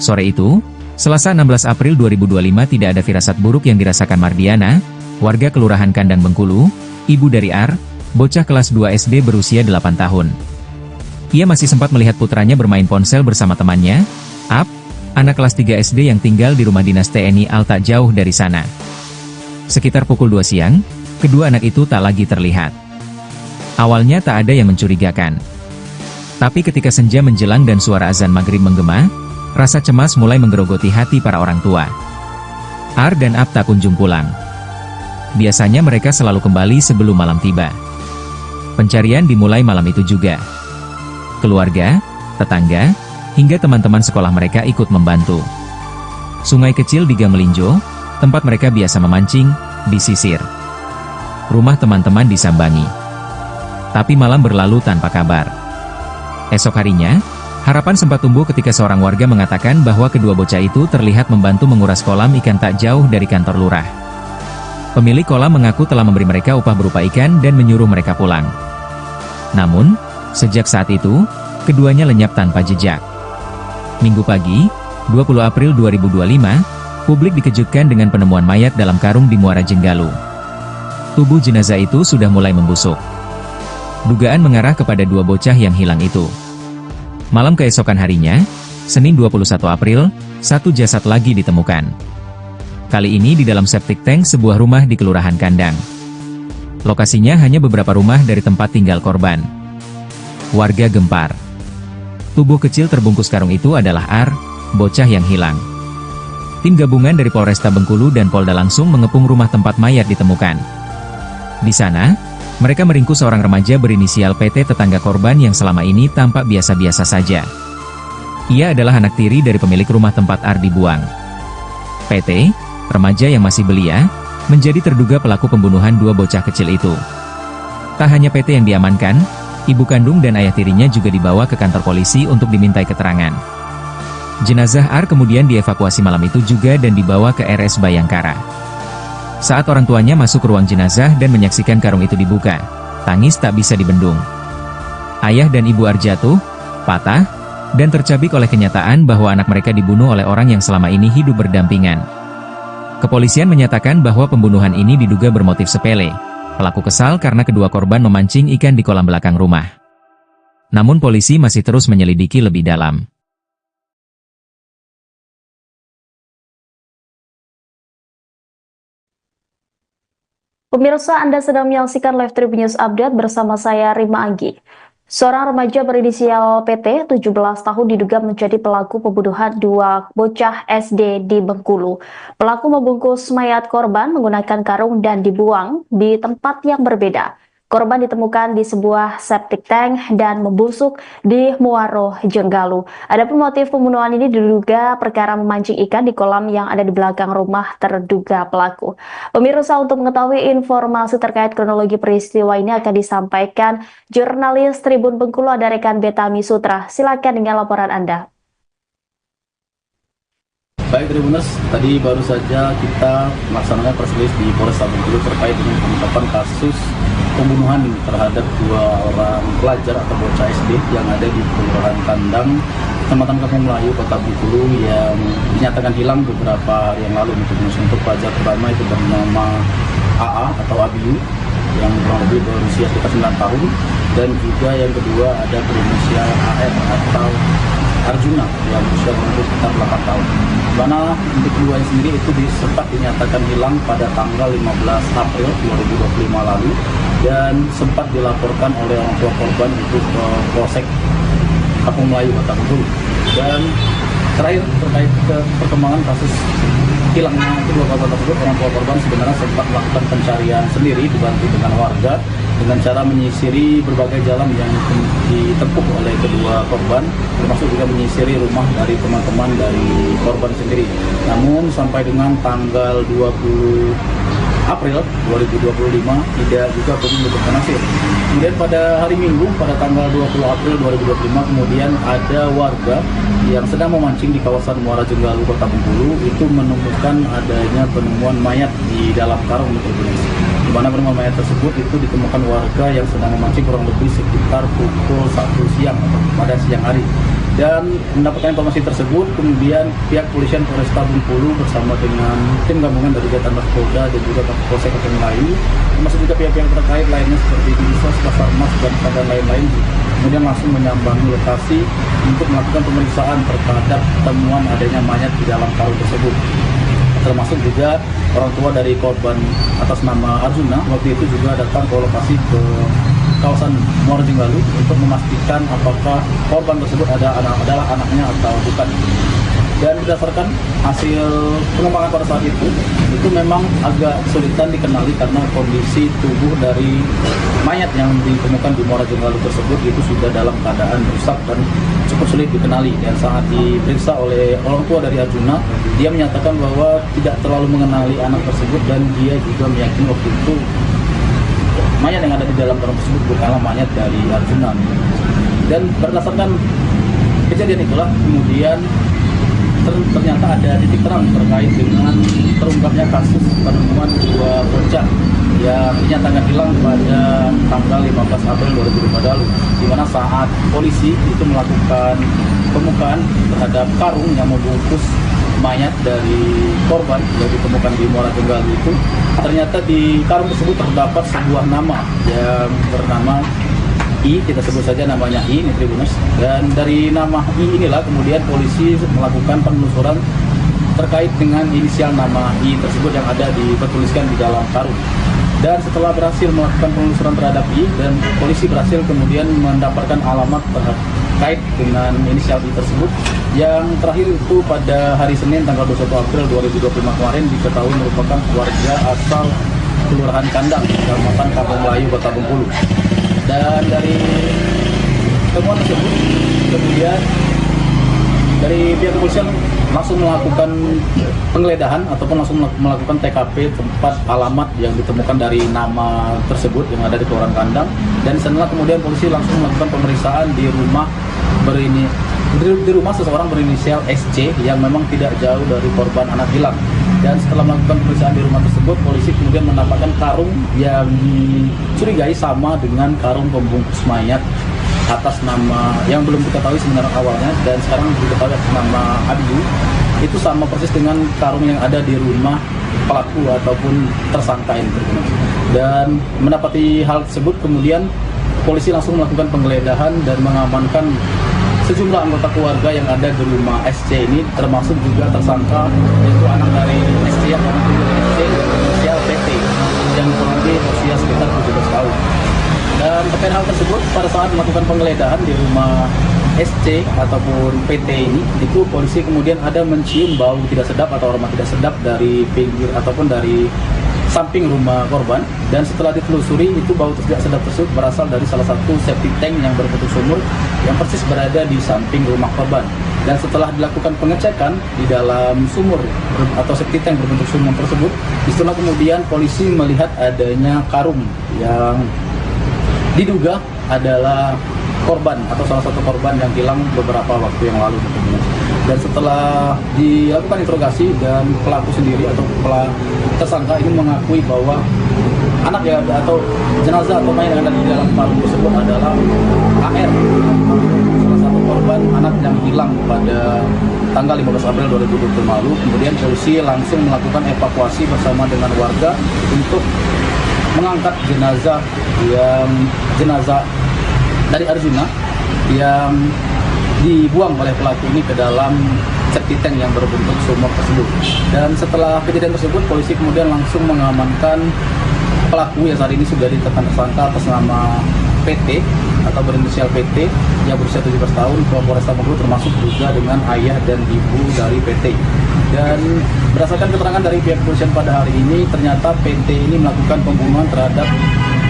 Sore itu, Selasa 16 April 2025 tidak ada firasat buruk yang dirasakan Mardiana, warga Kelurahan Kandang Bengkulu, ibu dari R, bocah kelas 2 SD berusia 8 tahun. Ia masih sempat melihat putranya bermain ponsel bersama temannya, Ap, anak kelas 3 SD yang tinggal di rumah dinas TNI Al tak jauh dari sana. Sekitar pukul 2 siang, kedua anak itu tak lagi terlihat. Awalnya tak ada yang mencurigakan. Tapi ketika senja menjelang dan suara azan maghrib menggema, rasa cemas mulai menggerogoti hati para orang tua. Ar dan Ap tak kunjung pulang. Biasanya mereka selalu kembali sebelum malam tiba. Pencarian dimulai malam itu juga. Keluarga, tetangga, hingga teman-teman sekolah mereka ikut membantu. Sungai kecil di Gamelinjo, tempat mereka biasa memancing, disisir. Rumah teman-teman disambangi. Tapi malam berlalu tanpa kabar. Esok harinya, harapan sempat tumbuh ketika seorang warga mengatakan bahwa kedua bocah itu terlihat membantu menguras kolam ikan tak jauh dari kantor lurah. Pemilik kolam mengaku telah memberi mereka upah berupa ikan dan menyuruh mereka pulang. Namun, sejak saat itu, keduanya lenyap tanpa jejak. Minggu pagi, 20 April 2025, publik dikejutkan dengan penemuan mayat dalam karung di Muara Jenggalu. Tubuh jenazah itu sudah mulai membusuk. Dugaan mengarah kepada dua bocah yang hilang itu. Malam keesokan harinya, Senin 21 April, satu jasad lagi ditemukan. Kali ini di dalam septic tank sebuah rumah di Kelurahan Kandang. Lokasinya hanya beberapa rumah dari tempat tinggal korban. Warga gempar. Tubuh kecil terbungkus karung itu adalah Ar, bocah yang hilang. Tim gabungan dari Polresta Bengkulu dan Polda langsung mengepung rumah tempat mayat ditemukan. Di sana, mereka meringkus seorang remaja berinisial PT tetangga korban yang selama ini tampak biasa-biasa saja. Ia adalah anak tiri dari pemilik rumah tempat Ar dibuang. PT, remaja yang masih belia, menjadi terduga pelaku pembunuhan dua bocah kecil itu. Tak hanya PT yang diamankan, ibu kandung dan ayah tirinya juga dibawa ke kantor polisi untuk dimintai keterangan. Jenazah Ar kemudian dievakuasi malam itu juga dan dibawa ke RS Bayangkara. Saat orang tuanya masuk ke ruang jenazah dan menyaksikan karung itu dibuka, tangis tak bisa dibendung. Ayah dan ibu Ar jatuh, patah, dan tercabik oleh kenyataan bahwa anak mereka dibunuh oleh orang yang selama ini hidup berdampingan. Kepolisian menyatakan bahwa pembunuhan ini diduga bermotif sepele. Pelaku kesal karena kedua korban memancing ikan di kolam belakang rumah. Namun polisi masih terus menyelidiki lebih dalam. Pemirsa, Anda sedang menyaksikan Live Tribun News Update bersama saya, Rima Anggi. Seorang remaja berinisial PT, 17 tahun, diduga menjadi pelaku pembunuhan dua bocah SD di Bengkulu. Pelaku membungkus mayat korban menggunakan karung dan dibuang di tempat yang berbeda. Korban ditemukan di sebuah septic tank dan membusuk di Muaro Jenggalu. Adapun motif pembunuhan ini diduga perkara memancing ikan di kolam yang ada di belakang rumah terduga pelaku. Pemirsa, untuk mengetahui informasi terkait kronologi peristiwa ini akan disampaikan jurnalis Tribun Bengkulu, ada rekan Betami Sutra. Silakan dengan laporan Anda. Baik Tribuners, tadi baru saja kita melaksanakan press release di Polresta Bengkulu terkait dengan pengungkapan kasus pembunuhan terhadap dua orang pelajar atau bocah SD yang ada di Kelurahan Kandang, Kecamatan Kampung Melayu, Kota Bengkulu, yang dinyatakan hilang beberapa hari yang lalu. Untuk pelajar pertama itu bernama AA atau Abiyu yang kurang lebih berusia sekitar 9 tahun, dan juga yang kedua ada berinisial AR atau Arjuna yang berusia kurang lebih sekitar 8 tahun. Mana untuk kedua sendiri itu sempat dinyatakan hilang pada tanggal 15 April 2025 lalu dan sempat dilaporkan oleh orang tua korban itu ke Polsek Kampung Melayu, Kota Bengkulu. Dan terakhir terkait ke perkembangan kasus hilangnya kedua korban tersebut, orang tua korban sebenarnya sempat melakukan pencarian sendiri dibantu dengan warga dengan cara menyisiri berbagai jalan yang ditempuh oleh kedua korban, termasuk juga menyisiri rumah dari teman-teman dari korban sendiri. Namun sampai dengan tanggal 20 April 2025 tidak juga menemukan hasil. Kemudian pada hari Minggu pada tanggal 20 April 2025 kemudian ada warga yang sedang memancing di kawasan Muara Jenggalu, Kota Bengkulu itu menemukan adanya penemuan mayat di dalam karung mikrobiologis. Di mana penemuan mayat tersebut itu ditemukan warga yang sedang memancing kurang lebih sekitar pukul 1 siang atau pada siang hari. Dan mendapatkan informasi tersebut, kemudian pihak polisian Polresta Bengkulu bersama dengan tim gabungan dari Jatan Ras Polda dan juga Polsek yang lain, termasuk juga pihak-pihak terkait lainnya seperti Dinsos, Basarnas, dan lain-lain, kemudian langsung menyambangi lokasi untuk melakukan pemeriksaan terhadap temuan adanya mayat di dalam karung tersebut. Termasuk juga orang tua dari korban atas nama Arjuna waktu itu juga datang ke lokasi ke kawasan Muara Jenggalu untuk memastikan apakah korban tersebut adalah anaknya atau bukan. Dan berdasarkan hasil pengembangan pada saat itu memang agak kesulitan dikenali karena kondisi tubuh dari mayat yang ditemukan di Muara Jenggalu tersebut itu sudah dalam keadaan rusak dan cukup sulit dikenali. Dan saat diperiksa oleh orang tua dari Arjuna, dia menyatakan bahwa tidak terlalu mengenali anak tersebut dan dia juga meyakini waktu itu mayat yang ada di dalam karung tersebut bukanlah mayat dari Arjuna. Dan berdasarkan kejadian itulah kemudian ternyata ada titik terang terkait dengan terungkapnya kasus penemuan dua bocah yang dinyatakan hilang pada tanggal 15 April 2005 lalu, di mana saat polisi itu melakukan pembukaan terhadap karung yang membungkus mayat dari korban yang ditemukan di Muara Jenggalu itu, ternyata di karung tersebut terdapat sebuah nama yang bernama I, kita sebut saja namanya I, ini Tribuners. Dan dari nama I inilah kemudian polisi melakukan penelusuran terkait dengan inisial nama I tersebut yang ada dituliskan di dalam karung. Dan setelah berhasil melakukan penelusuran terhadap I, dan polisi berhasil kemudian mendapatkan alamat terkait dengan inisial I tersebut, yang terakhir itu pada hari Senin tanggal 21 April 2025 kemarin diketahui merupakan warga asal Kelurahan Kandang, Kecamatan Kampung Melayu, Kota Bengkulu. Dan dari temuan tersebut kemudian dari pihak kepolisian langsung melakukan penggeledahan ataupun langsung melakukan TKP tempat alamat yang ditemukan dari nama tersebut yang ada di Kelurahan Kandang. Dan setelah kemudian polisi langsung melakukan pemeriksaan di rumah seseorang berinisial SC yang memang tidak jauh dari korban anak hilang. Dan setelah melakukan pemeriksaan di rumah tersebut, polisi kemudian mendapatkan karung yang dicurigai sama dengan karung pembungkus mayat atas nama yang belum diketahui sebenarnya awalnya, dan sekarang diketahui atas nama Abiyu. Itu sama persis dengan karung yang ada di rumah pelaku ataupun tersangka ini. Dan mendapati hal tersebut, kemudian polisi langsung melakukan penggeledahan dan mengamankan sejumlah anggota keluarga yang ada di rumah SC ini, termasuk juga tersangka yaitu anak dari SC yang inisial PT yang kurang lebih berusia sekitar 17 tahun. Dan terkait hal tersebut, pada saat melakukan penggeledahan di rumah SC ataupun PT ini, itu polisi kemudian ada mencium bau tidak sedap atau aroma tidak sedap dari pinggir ataupun dari samping rumah korban. Dan setelah ditelusuri, itu bau tidak sedap tersebut berasal dari salah satu septic tank yang berbentuk sumur yang persis berada di samping rumah korban. Dan setelah dilakukan pengecekan di dalam sumur atau septic tank berbentuk sumur tersebut, disitulah kemudian polisi melihat adanya karung yang diduga adalah korban atau salah satu korban yang hilang beberapa waktu yang lalu. Dan setelah dilakukan interogasi, dan pelaku sendiri atau tersangka ini mengakui bahwa anak ya atau jenazah atau mayat yang ada di dalam karung tersebut adalah AR, salah satu korban anak yang hilang pada tanggal 15 April 2020 lalu. Kemudian polisi langsung melakukan evakuasi bersama dengan warga untuk mengangkat jenazah dari Arjuna yang dibuang oleh pelaku ini ke dalam septic tank yang berbentuk sumur tersebut. Dan setelah kejadian tersebut, polisi kemudian langsung mengamankan pelaku yang saat ini sudah ditetapkan tersangka atas nama PT atau berinisial PT yang berusia 17 tahun ke Polresta Bengkulu, termasuk juga dengan ayah dan ibu dari PT. Dan berdasarkan keterangan dari pihak kepolisian pada hari ini, ternyata PT ini melakukan pembunuhan terhadap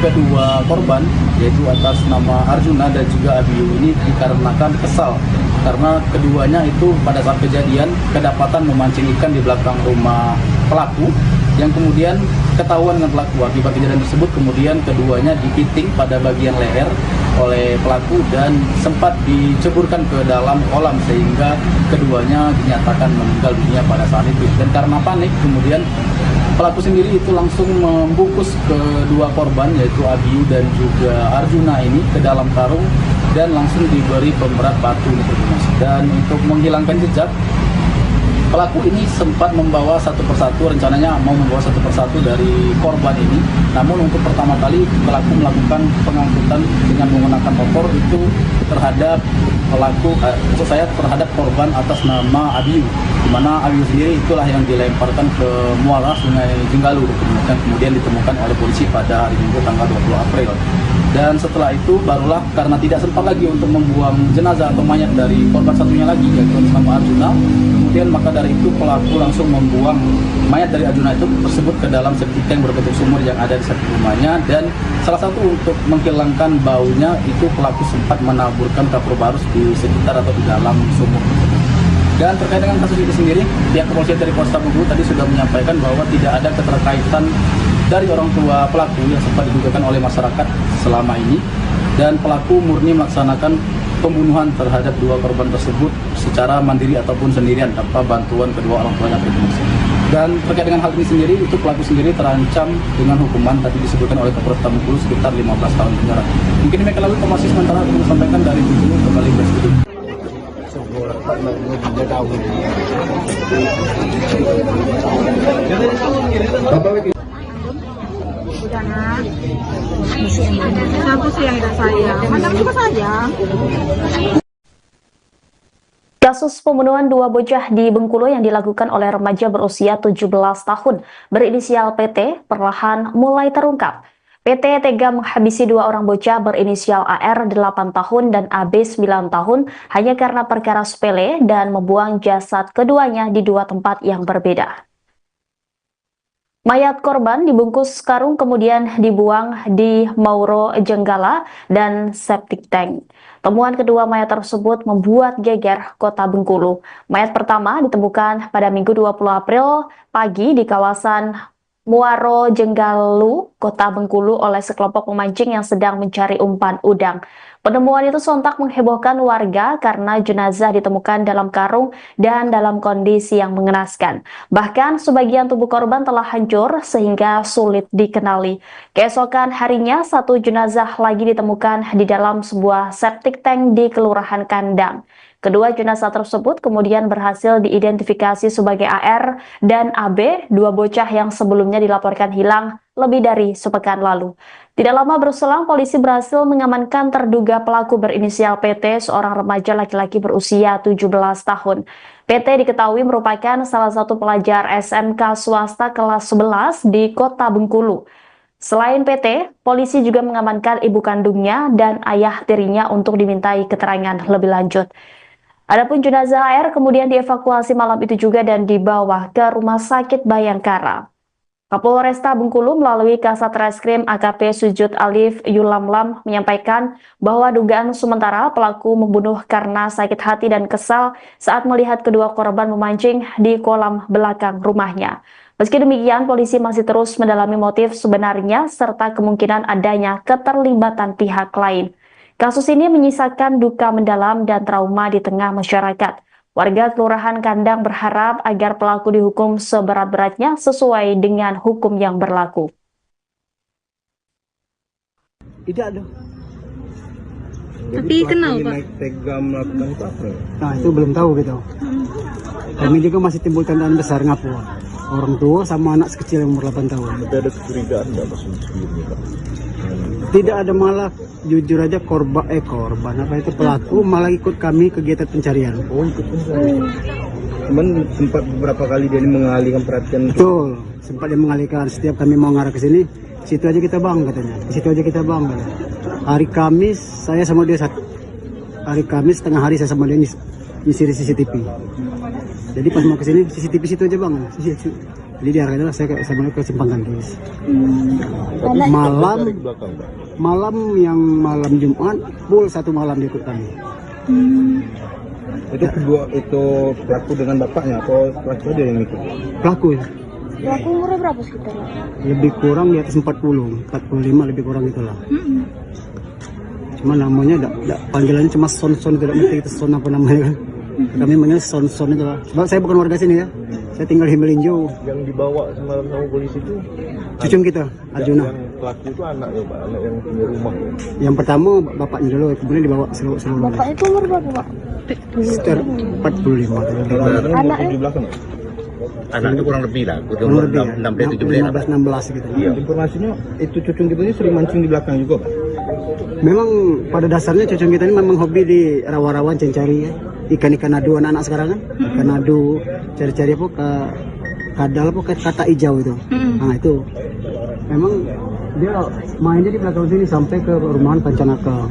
kedua korban, yaitu atas nama Arjuna dan juga Abiyu ini dikarenakan kesal karena keduanya itu pada saat kejadian kedapatan memancing ikan di belakang rumah pelaku, yang kemudian ketahuan dengan pelaku. Akibat kejadian tersebut, kemudian keduanya dipiting pada bagian leher oleh pelaku dan sempat diceburkan ke dalam kolam, sehingga keduanya dinyatakan meninggal dunia pada saat itu. Dan karena panik, kemudian pelaku sendiri itu langsung membungkus kedua korban, yaitu Abiyu dan juga Arjuna ini, ke dalam karung dan langsung diberi pemberat batu dan untuk menghilangkan jejak, pelaku ini sempat membawa satu persatu, rencananya mau membawa satu persatu dari korban ini. Namun untuk pertama kali pelaku melakukan pengangkutan dengan menggunakan motor itu terhadap terhadap korban atas nama Abiu, di mana Abiu sendiri itulah yang dilemparkan ke muara Sungai Jenggalu dan kemudian ditemukan oleh polisi pada hari Minggu tanggal 20 April. Dan setelah itu barulah karena tidak sempat lagi untuk membuang jenazah atau mayat dari korban satunya lagi, yaitu nama Arjuna, kemudian maka dari itu pelaku langsung membuang mayat dari Arjuna itu tersebut ke dalam septic tank berbentuk sumur yang ada di samping rumahnya. Dan salah satu untuk menghilangkan baunya itu pelaku sempat menaburkan kapur barus di sekitar atau di dalam sumur tersebut. Dan terkait dengan kasus ini sendiri, pihak kepolisian dari Polresta Bengkulu tadi sudah menyampaikan bahwa tidak ada keterkaitan dari orang tua pelaku yang sempat didugakan oleh masyarakat selama ini, dan pelaku murni melaksanakan pembunuhan terhadap dua korban tersebut secara mandiri ataupun sendirian tanpa bantuan kedua orang tuanya masing-masing. Dan terkait dengan hal ini sendiri, itu pelaku sendiri terancam dengan hukuman tadi disebutkan oleh Kapolresta Bengkulu sekitar 15 tahun penjara. Mungkin demikian lalu informasi sementara yang disampaikan dari Bengkulu, kembali ke studio. Udah nak, siapa sih yang tidak sayang? Madam juga sayang. Kasus pembunuhan dua bocah di Bengkulu yang dilakukan oleh remaja berusia 17 tahun berinisial PT perlahan mulai terungkap. PT tega menghabisi dua orang bocah berinisial AR 8 tahun dan AB 9 tahun hanya karena perkara sepele dan membuang jasad keduanya di dua tempat yang berbeda. Mayat korban dibungkus karung kemudian dibuang di Mauro Jenggala dan septic tank. Temuan kedua mayat tersebut membuat geger kota Bengkulu. Mayat pertama ditemukan pada Minggu 20 April pagi di kawasan Muaro Jenggalu, kota Bengkulu oleh sekelompok pemancing yang sedang mencari umpan udang. Penemuan itu sontak menghebohkan warga karena jenazah ditemukan dalam karung dan dalam kondisi yang mengenaskan. Bahkan sebagian tubuh korban telah hancur sehingga sulit dikenali. Keesokan harinya, satu jenazah lagi ditemukan di dalam sebuah septic tank di Kelurahan Kandang. Kedua jenazah tersebut kemudian berhasil diidentifikasi sebagai AR dan AB, dua bocah yang sebelumnya dilaporkan hilang lebih dari sepekan lalu. Tidak lama berselang, polisi berhasil mengamankan terduga pelaku berinisial PT, seorang remaja laki-laki berusia 17 tahun. PT diketahui merupakan salah satu pelajar SMK swasta kelas 11 di kota Bengkulu. Selain PT, polisi juga mengamankan ibu kandungnya dan ayah tirinya untuk dimintai keterangan lebih lanjut. Adapun jenazah AR kemudian dievakuasi malam itu juga dan dibawa ke Rumah Sakit Bayangkara. Kapolresta Bengkulu melalui Kasat Reskrim AKP Sujud Alif Yulamlam menyampaikan bahwa dugaan sementara pelaku membunuh karena sakit hati dan kesal saat melihat kedua korban memancing di kolam belakang rumahnya. Meski demikian, polisi masih terus mendalami motif sebenarnya serta kemungkinan adanya keterlibatan pihak lain. Kasus ini menyisakan duka mendalam dan trauma di tengah masyarakat. Warga Kelurahan Kandang berharap agar pelaku dihukum seberat-beratnya sesuai dengan hukum yang berlaku. Tidak ada. Tapi kenal Pak? Tega melakukan itu apa? Nah itu belum tahu gitu. Kami juga masih timbul tandaan besar ngapu. Orang tua sama anak sekecil yang umur 8 tahun. Tapi ada kecurigaan nggak Mas sebelumnya Pak? Tidak ada, malah jujur aja korban apa itu pelaku malah ikut kami kegiatan pencarian. Oh ikut pencarian. Cuman sempat beberapa kali dia mengalihkan perhatian. Betul, sempat dia mengalihkan. Setiap kami mau ngarah ke sini, situ aja kita bang katanya. Situ aja kita bang. Katanya. Hari Kamis saya sama dia hari Kamis tengah hari saya sama dia nyisir CCTV. Jadi pas mau ke sini CCTV situ aja bang. Jadi diarahkan saya sama ke Simpang Gandis. Malam yang malam Jumat full satu malam dia ikut kami. Itu kedua itu pelaku dengan bapaknya atau pelaku dia yang ikut? Pelaku ya. Pelaku umurnya berapa sekitar? Lebih kurang di atas 40, 45 lebih kurang itulah. Cuma namanya panggilannya cuma Son tidak ngerti itu Son apa namanya kan. Kami manggil Son itu lah. Sebab saya bukan warga sini ya. Saya tinggal di Melinjo. Yang dibawa semalam sama polisi itu cucung kita, Arjuna. pelaku itu anak ya Pak, anak yang punya rumah ya. Yang pertama bapaknya dulu, kemudian dibawa seluruh. Bapaknya itu umur berapa, Pak? Sekitar 45. Anaknya? Di belakang. Anak itu kurang lebih lah, Kurang lebih ya, 16 gitu. Iya. Informasinya itu cucung kita ini sering mancing di belakang juga Pak. Memang pada dasarnya cucung kita ini memang hobi di rawa-rawa cari ya. Ikan-ikan adu anak-anak sekarang kan. Ikan adu, cari-cari apa ke kadal apa ke kata hijau itu. Nah itu memang dia mainnya di belakang sini sampai ke rumahan Pancanaka.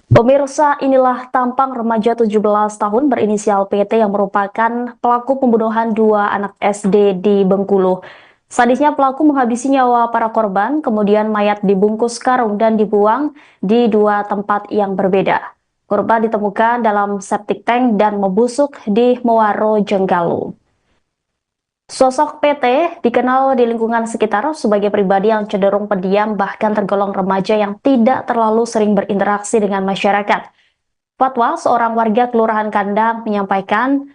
Pemirsa, inilah tampang remaja 17 tahun berinisial PT yang merupakan pelaku pembunuhan 2 anak SD di Bengkulu. Sadisnya pelaku menghabisi nyawa para korban, kemudian mayat dibungkus karung dan dibuang di 2 tempat yang berbeda. Korban ditemukan dalam septic tank dan membusuk di Muaro Jenggalu. Sosok PT dikenal di lingkungan sekitar sebagai pribadi yang cenderung pendiam, bahkan tergolong remaja yang tidak terlalu sering berinteraksi dengan masyarakat. Fatwa seorang warga Kelurahan Kandang menyampaikan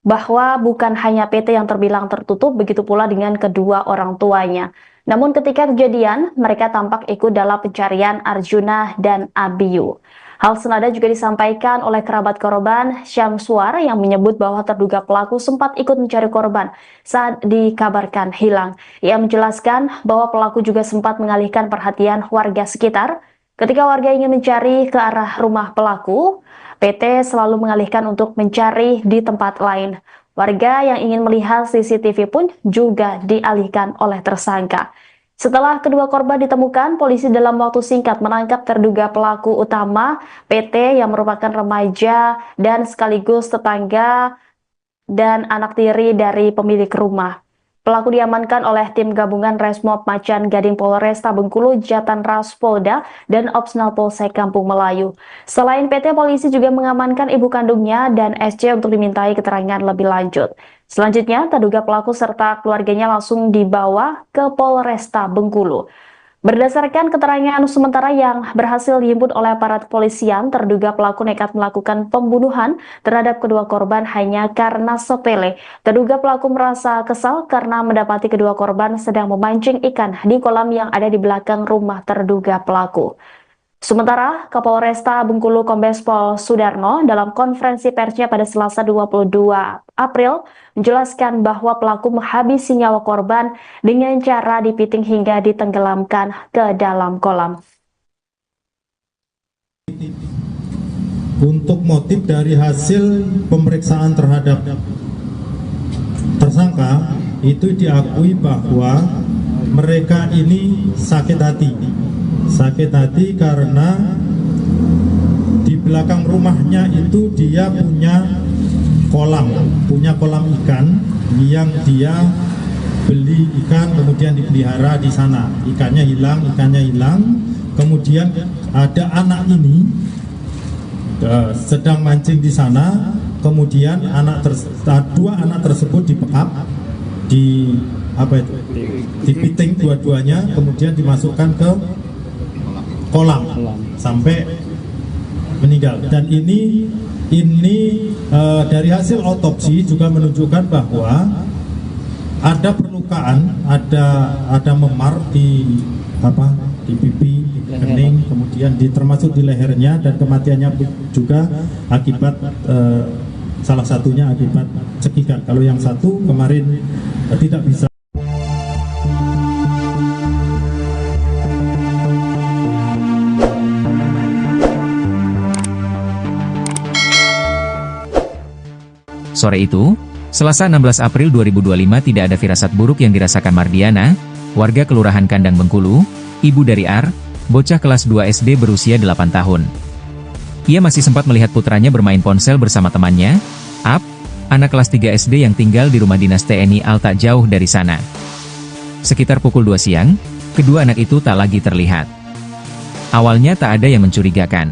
bahwa bukan hanya PT yang terbilang tertutup, begitu pula dengan kedua orang tuanya. Namun ketika kejadian, mereka tampak ikut dalam pencarian Arjuna dan Abiyu. Hal senada juga disampaikan oleh kerabat korban Syamsuar yang menyebut bahwa terduga pelaku sempat ikut mencari korban saat dikabarkan hilang. Ia menjelaskan bahwa pelaku juga sempat mengalihkan perhatian warga sekitar. Ketika warga ingin mencari ke arah rumah pelaku, PT selalu mengalihkan untuk mencari di tempat lain. Warga yang ingin melihat CCTV pun juga dialihkan oleh tersangka. Setelah kedua korban ditemukan, polisi dalam waktu singkat menangkap terduga pelaku utama PT yang merupakan remaja dan sekaligus tetangga dan anak tiri dari pemilik rumah. Pelaku diamankan oleh tim gabungan Resmob Macan Gading Polresta Bengkulu, Jatan Ras Polda, dan Opsnal Polsek Kampung Melayu. Selain PT, polisi juga mengamankan ibu kandungnya dan SC untuk dimintai keterangan lebih lanjut. Selanjutnya, terduga pelaku serta keluarganya langsung dibawa ke Polresta Bengkulu. Berdasarkan keterangan sementara yang berhasil dihimpun oleh aparat kepolisian, terduga pelaku nekat melakukan pembunuhan terhadap kedua korban hanya karena sepele. Terduga pelaku merasa kesal karena mendapati kedua korban sedang memancing ikan di kolam yang ada di belakang rumah terduga pelaku. Sementara, Kapolresta Bengkulu Kombes Pol Sudarno dalam konferensi persnya pada Selasa 22 April menjelaskan bahwa pelaku menghabisi nyawa korban dengan cara dipiting hingga ditenggelamkan ke dalam kolam. Untuk motif dari hasil pemeriksaan terhadap tersangka, itu diakui bahwa mereka ini sakit hati. Sakit hati karena di belakang rumahnya itu dia punya kolam ikan yang dia beli ikan kemudian dipelihara di sana. Ikannya hilang, kemudian ada anak ini sedang mancing di sana, kemudian dua anak tersebut dibekap, dipiting dua-duanya, kemudian dimasukkan ke kolam sampai meninggal. Dan ini dari hasil otopsi juga menunjukkan bahwa ada perlukaan, ada memar di pipi, di kening, kemudian termasuk di lehernya, dan kematiannya juga akibat salah satunya akibat cekikan. Kalau yang satu kemarin tidak bisa. Sore itu, Selasa 16 April 2025 tidak ada firasat buruk yang dirasakan Mardiana, warga Kelurahan Kandang Bengkulu, ibu dari Ar, bocah kelas 2 SD berusia 8 tahun. Ia masih sempat melihat putranya bermain ponsel bersama temannya, Ap, anak kelas 3 SD yang tinggal di rumah dinas TNI Al tak jauh dari sana. Sekitar pukul 2 siang, kedua anak itu tak lagi terlihat. Awalnya tak ada yang mencurigakan.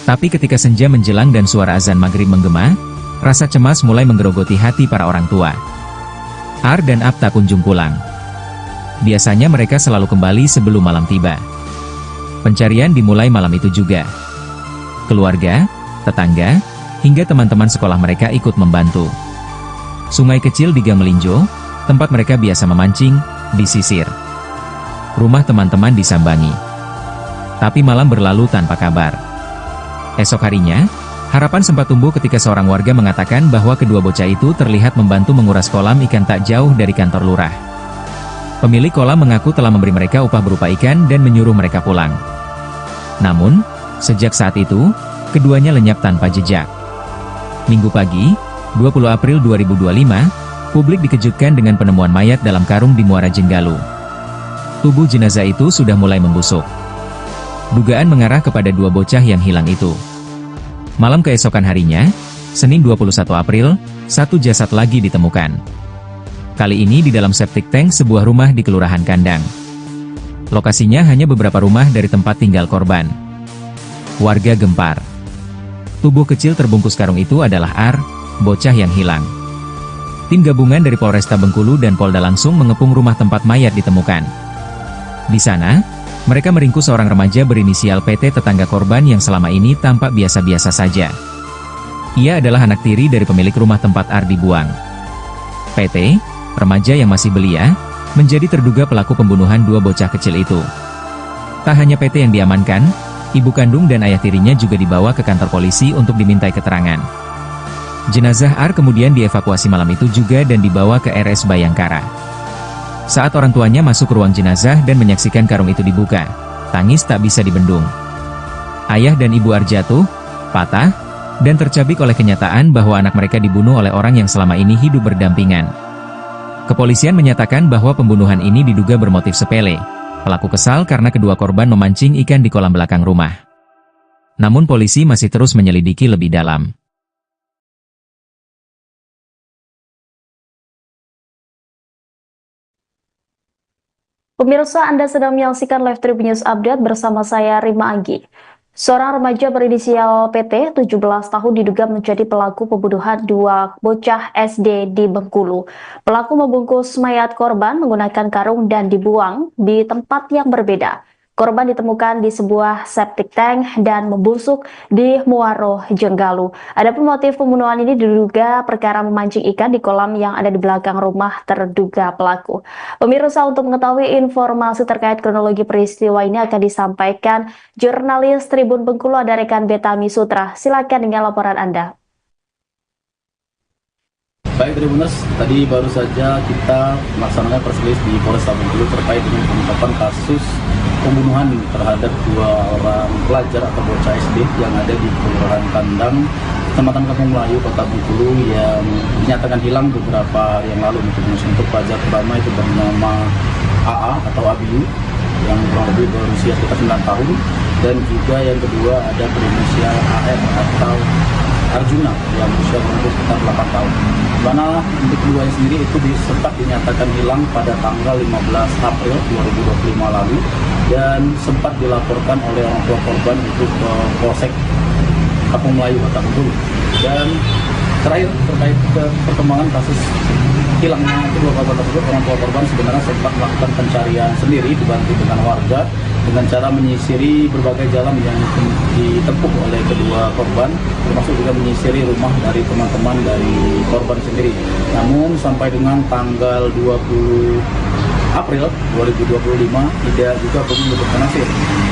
Tapi ketika senja menjelang dan suara azan maghrib menggema, rasa cemas mulai menggerogoti hati para orang tua. Ar dan Ap tak kunjung pulang. Biasanya mereka selalu kembali sebelum malam tiba. Pencarian dimulai malam itu juga. Keluarga, tetangga, hingga teman-teman sekolah mereka ikut membantu. Sungai kecil di Gang Melinjo, tempat mereka biasa memancing, disisir. rumah teman-teman disambangi. Tapi malam berlalu tanpa kabar. Esok harinya, harapan sempat tumbuh ketika seorang warga mengatakan bahwa kedua bocah itu terlihat membantu menguras kolam ikan tak jauh dari kantor lurah. Pemilik kolam mengaku telah memberi mereka upah berupa ikan dan menyuruh mereka pulang. Namun, sejak saat itu, keduanya lenyap tanpa jejak. Minggu pagi, 20 April 2025, publik dikejutkan dengan penemuan mayat dalam karung di Muara Jenggalu. Tubuh jenazah itu sudah mulai membusuk. Dugaan mengarah kepada dua bocah yang hilang itu. Malam keesokan harinya, Senin 21 April, satu jasad lagi ditemukan. Kali ini di dalam septic tank sebuah rumah di Kelurahan Kandang. Lokasinya hanya beberapa rumah dari tempat tinggal korban. Warga gempar. Tubuh kecil terbungkus karung itu adalah Ar, bocah yang hilang. Tim gabungan dari Polresta Bengkulu dan Polda langsung mengepung rumah tempat mayat ditemukan. Di sana, mereka meringkus seorang remaja berinisial PT tetangga korban yang selama ini tampak biasa-biasa saja. Ia adalah anak tiri dari pemilik rumah tempat Ar dibuang. PT, remaja yang masih belia, menjadi terduga pelaku pembunuhan dua bocah kecil itu. Tak hanya PT yang diamankan, ibu kandung dan ayah tirinya juga dibawa ke kantor polisi untuk dimintai keterangan. Jenazah Ar kemudian dievakuasi malam itu juga dan dibawa ke RS Bayangkara. Saat orang tuanya masuk ke ruang jenazah dan menyaksikan karung itu dibuka, tangis tak bisa dibendung. Ayah dan ibu Ar jatuh, patah, dan tercabik oleh kenyataan bahwa anak mereka dibunuh oleh orang yang selama ini hidup berdampingan. Kepolisian menyatakan bahwa pembunuhan ini diduga bermotif sepele. Pelaku kesal karena kedua korban memancing ikan di kolam belakang rumah. Namun polisi masih terus menyelidiki lebih dalam. Pemirsa, Anda sedang menyaksikan Live Tribun News Update bersama saya Rima Anggi. Seorang remaja berinisial PT, 17 tahun, diduga menjadi pelaku pembunuhan dua bocah SD di Bengkulu. Pelaku membungkus mayat korban menggunakan karung dan dibuang di tempat yang berbeda. Korban ditemukan di sebuah septic tank dan membusuk di Muara Jenggalu. Adapun motif pembunuhan ini diduga perkara memancing ikan di kolam yang ada di belakang rumah terduga pelaku. Pemirsa, untuk mengetahui informasi terkait kronologi peristiwa ini akan disampaikan jurnalis Tribun Bengkulu, ada rekan Betami Sutra. Silakan dengan laporan Anda. Baik Tribuners, tadi baru saja kita melaksanakan press release di Polresta Bengkulu terkait dengan pengungkapan kasus pembunuhan terhadap dua orang pelajar atau bocah SD yang ada di Kelurahan Kandang, Kecamatan Kampung Melayu, Kota Bengkulu, yang dinyatakan hilang beberapa hari yang lalu. Untuk pelajar pertama itu bernama AA atau Abiyu yang kurang lebih berusia sekitar 9 tahun, dan juga yang kedua ada berinisial AR atau Arjuna yang berusia sekitar 8 tahun. Di mana untuk keduanya sendiri itu sempat dinyatakan hilang pada tanggal 15 April 2025 lalu dan sempat dilaporkan oleh orang tua korban itu ke Polsek Kampung Melayu, Kota Bengkulu. Dan terakhir terkait ke perkembangan kasus hilangnya kedua korban tersebut, orang tua korban sebenarnya sempat melakukan pencarian sendiri dibantu dengan warga dengan cara menyisiri berbagai jalan yang ditempuh oleh kedua korban, termasuk juga menyisiri rumah dari teman-teman dari korban sendiri. Namun sampai dengan tanggal 20 April 2025 tidak juga mendapatkan hasil.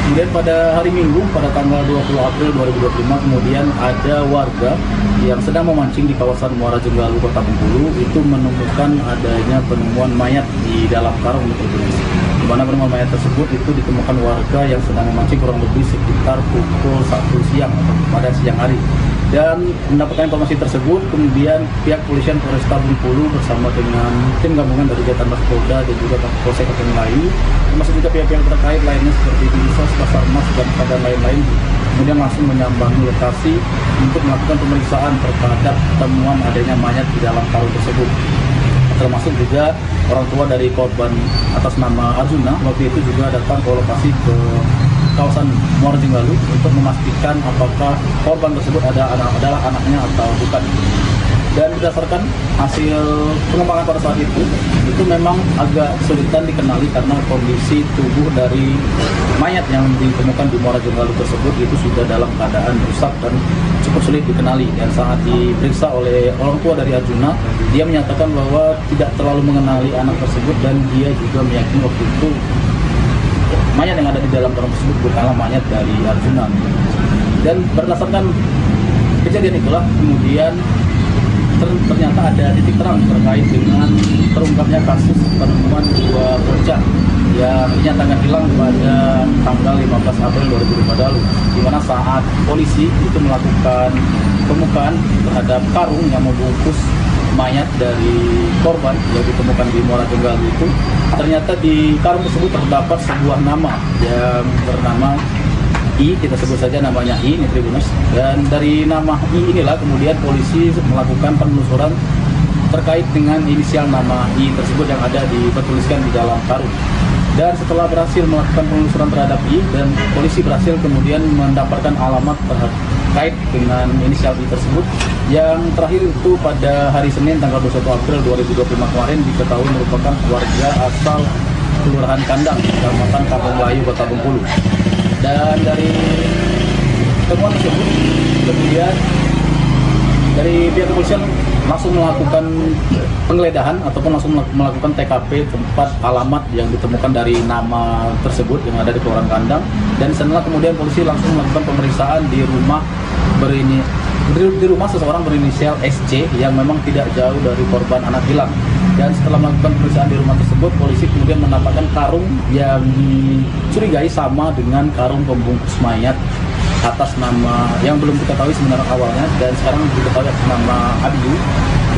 Kemudian pada hari Minggu pada tanggal 20 April 2025 kemudian ada warga yang sedang memancing di kawasan Muara Jenggalu, Kota Bengkulu itu menemukan adanya penemuan mayat di dalam karung di mana penemuan mayat tersebut itu ditemukan warga yang sedang memancing kurang lebih sekitar pukul 1 siang atau pada siang hari. Dan mendapatkan informasi tersebut, kemudian pihak kepolisian Polresta Bengkulu bersama dengan tim gabungan dari Jatan Polda dan juga Polsek Kampung Melayu, termasuk juga pihak-pihak terkait lainnya seperti Dinsos, Basarnas, dan lain-lain, kemudian langsung menyambangi lokasi untuk melakukan pemeriksaan terhadap temuan adanya mayat di dalam karung tersebut. Termasuk juga orang tua dari korban atas nama Arjuna waktu itu juga datang ke lokasi ke kawasan Muara Jenggalu untuk memastikan apakah korban tersebut adalah anaknya atau bukan. Dan berdasarkan hasil pengembangan pada saat itu memang agak kesulitan dikenali karena kondisi tubuh dari mayat yang ditemukan di Muara Jenggalu tersebut itu sudah dalam keadaan rusak dan cukup sulit dikenali. Dan saat diperiksa oleh orang tua dari Arjuna, dia menyatakan bahwa tidak terlalu mengenali anak tersebut dan dia juga meyakini waktu itu mayat yang ada di dalam karung tersebut bukanlah mayat dari Arjuna. Dan berdasarkan kejadian itulah kemudian ternyata ada titik terang terkait dengan terungkapnya kasus penemuan dua bocah yang dinyatakan hilang pada tanggal 15 April 2005 lalu, di mana saat polisi itu melakukan pembukaan terhadap karung yang membungkus mayat dari korban yang ditemukan di Muara Jenggalu itu, ternyata di karung tersebut terdapat sebuah nama yang bernama I, kita sebut saja namanya I, ini Tribuners. Dan dari nama I inilah kemudian polisi melakukan penelusuran terkait dengan inisial nama I tersebut yang ada bertuliskan di dalam karung. Dan setelah berhasil melakukan penelusuran terhadap I, dan polisi berhasil kemudian mendapatkan alamat terkait dengan inisial I tersebut, yang terakhir itu pada hari Senin tanggal 21 April 2025 kemarin diketahui merupakan warga asal Kelurahan Kandang, Kecamatan Kampung Melayu, Kota Bengkulu. Dan dari temuan tersebut kemudian dari pihak kepolisian langsung melakukan penggeledahan ataupun langsung melakukan TKP tempat alamat yang ditemukan dari nama tersebut yang ada di Kelurahan Kandang. Dan setelah kemudian polisi langsung melakukan pemeriksaan di rumah seseorang berinisial SC yang memang tidak jauh dari korban anak hilang. Dan setelah melakukan pemeriksaan di rumah tersebut, polisi kemudian mendapatkan karung yang dicurigai sama dengan karung pembungkus mayat atas nama yang belum diketahui sebenarnya awalnya, dan sekarang diketahui atas nama Abiyu.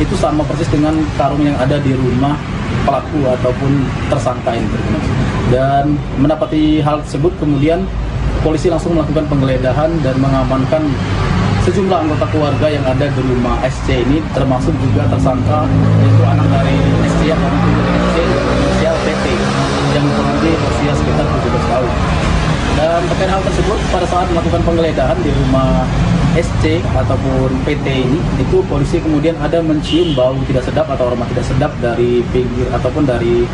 Itu sama persis dengan karung yang ada di rumah pelaku ataupun tersangka ini. Dan mendapati hal tersebut kemudian polisi langsung melakukan penggeledahan dan mengamankan sejumlah anggota keluarga yang ada di rumah SC ini, termasuk juga tersangka yaitu anak dari SC yang inisial PT yang berumur usia sekitar 17 tahun. Dan terkait hal tersebut, pada saat melakukan penggeledahan di rumah SC ataupun PT ini, itu polisi kemudian ada mencium bau tidak sedap atau aroma tidak sedap dari pinggir ataupun dari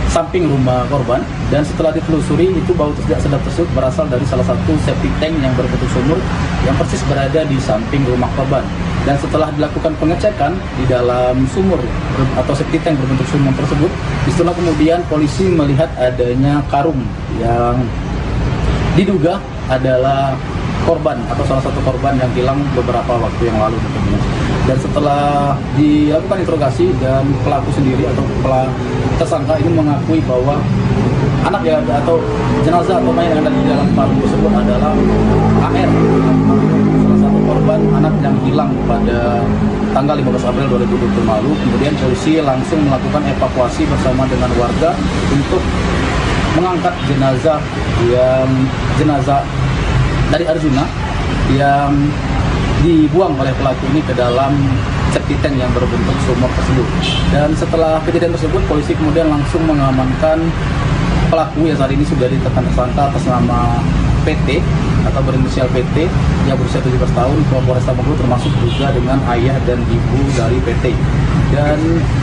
samping rumah korban. Dan setelah ditelusuri, itu bau tidak sedap tersebut berasal dari salah satu septic tank yang berbentuk sumur yang persis berada di samping rumah korban. Dan setelah dilakukan pengecekan di dalam sumur atau septic tank berbentuk sumur tersebut, disitulah kemudian polisi melihat adanya karung yang diduga adalah korban atau salah satu korban yang hilang beberapa waktu yang lalu. Dan setelah dilakukan interogasi, dan pelaku sendiri atau tersangka ini mengakui bahwa anak ya atau jenazah atau mayat yang ada di dalam karung tersebut adalah AR, salah satu korban anak yang hilang pada tanggal 15 April 2020 lalu. Kemudian polisi langsung melakukan evakuasi bersama dengan warga untuk mengangkat jenazah dari Arjuna yang dibuang oleh pelaku ini ke dalam septic tank yang berbentuk sumur tersebut. Dan setelah kejadian tersebut, polisi kemudian langsung mengamankan pelaku yang saat ini sudah ditetapkan tersangka atas nama PT atau berinisial PT yang berusia 17 tahun ke Polresta Bengkulu, termasuk juga dengan ayah dan ibu dari PT. Dan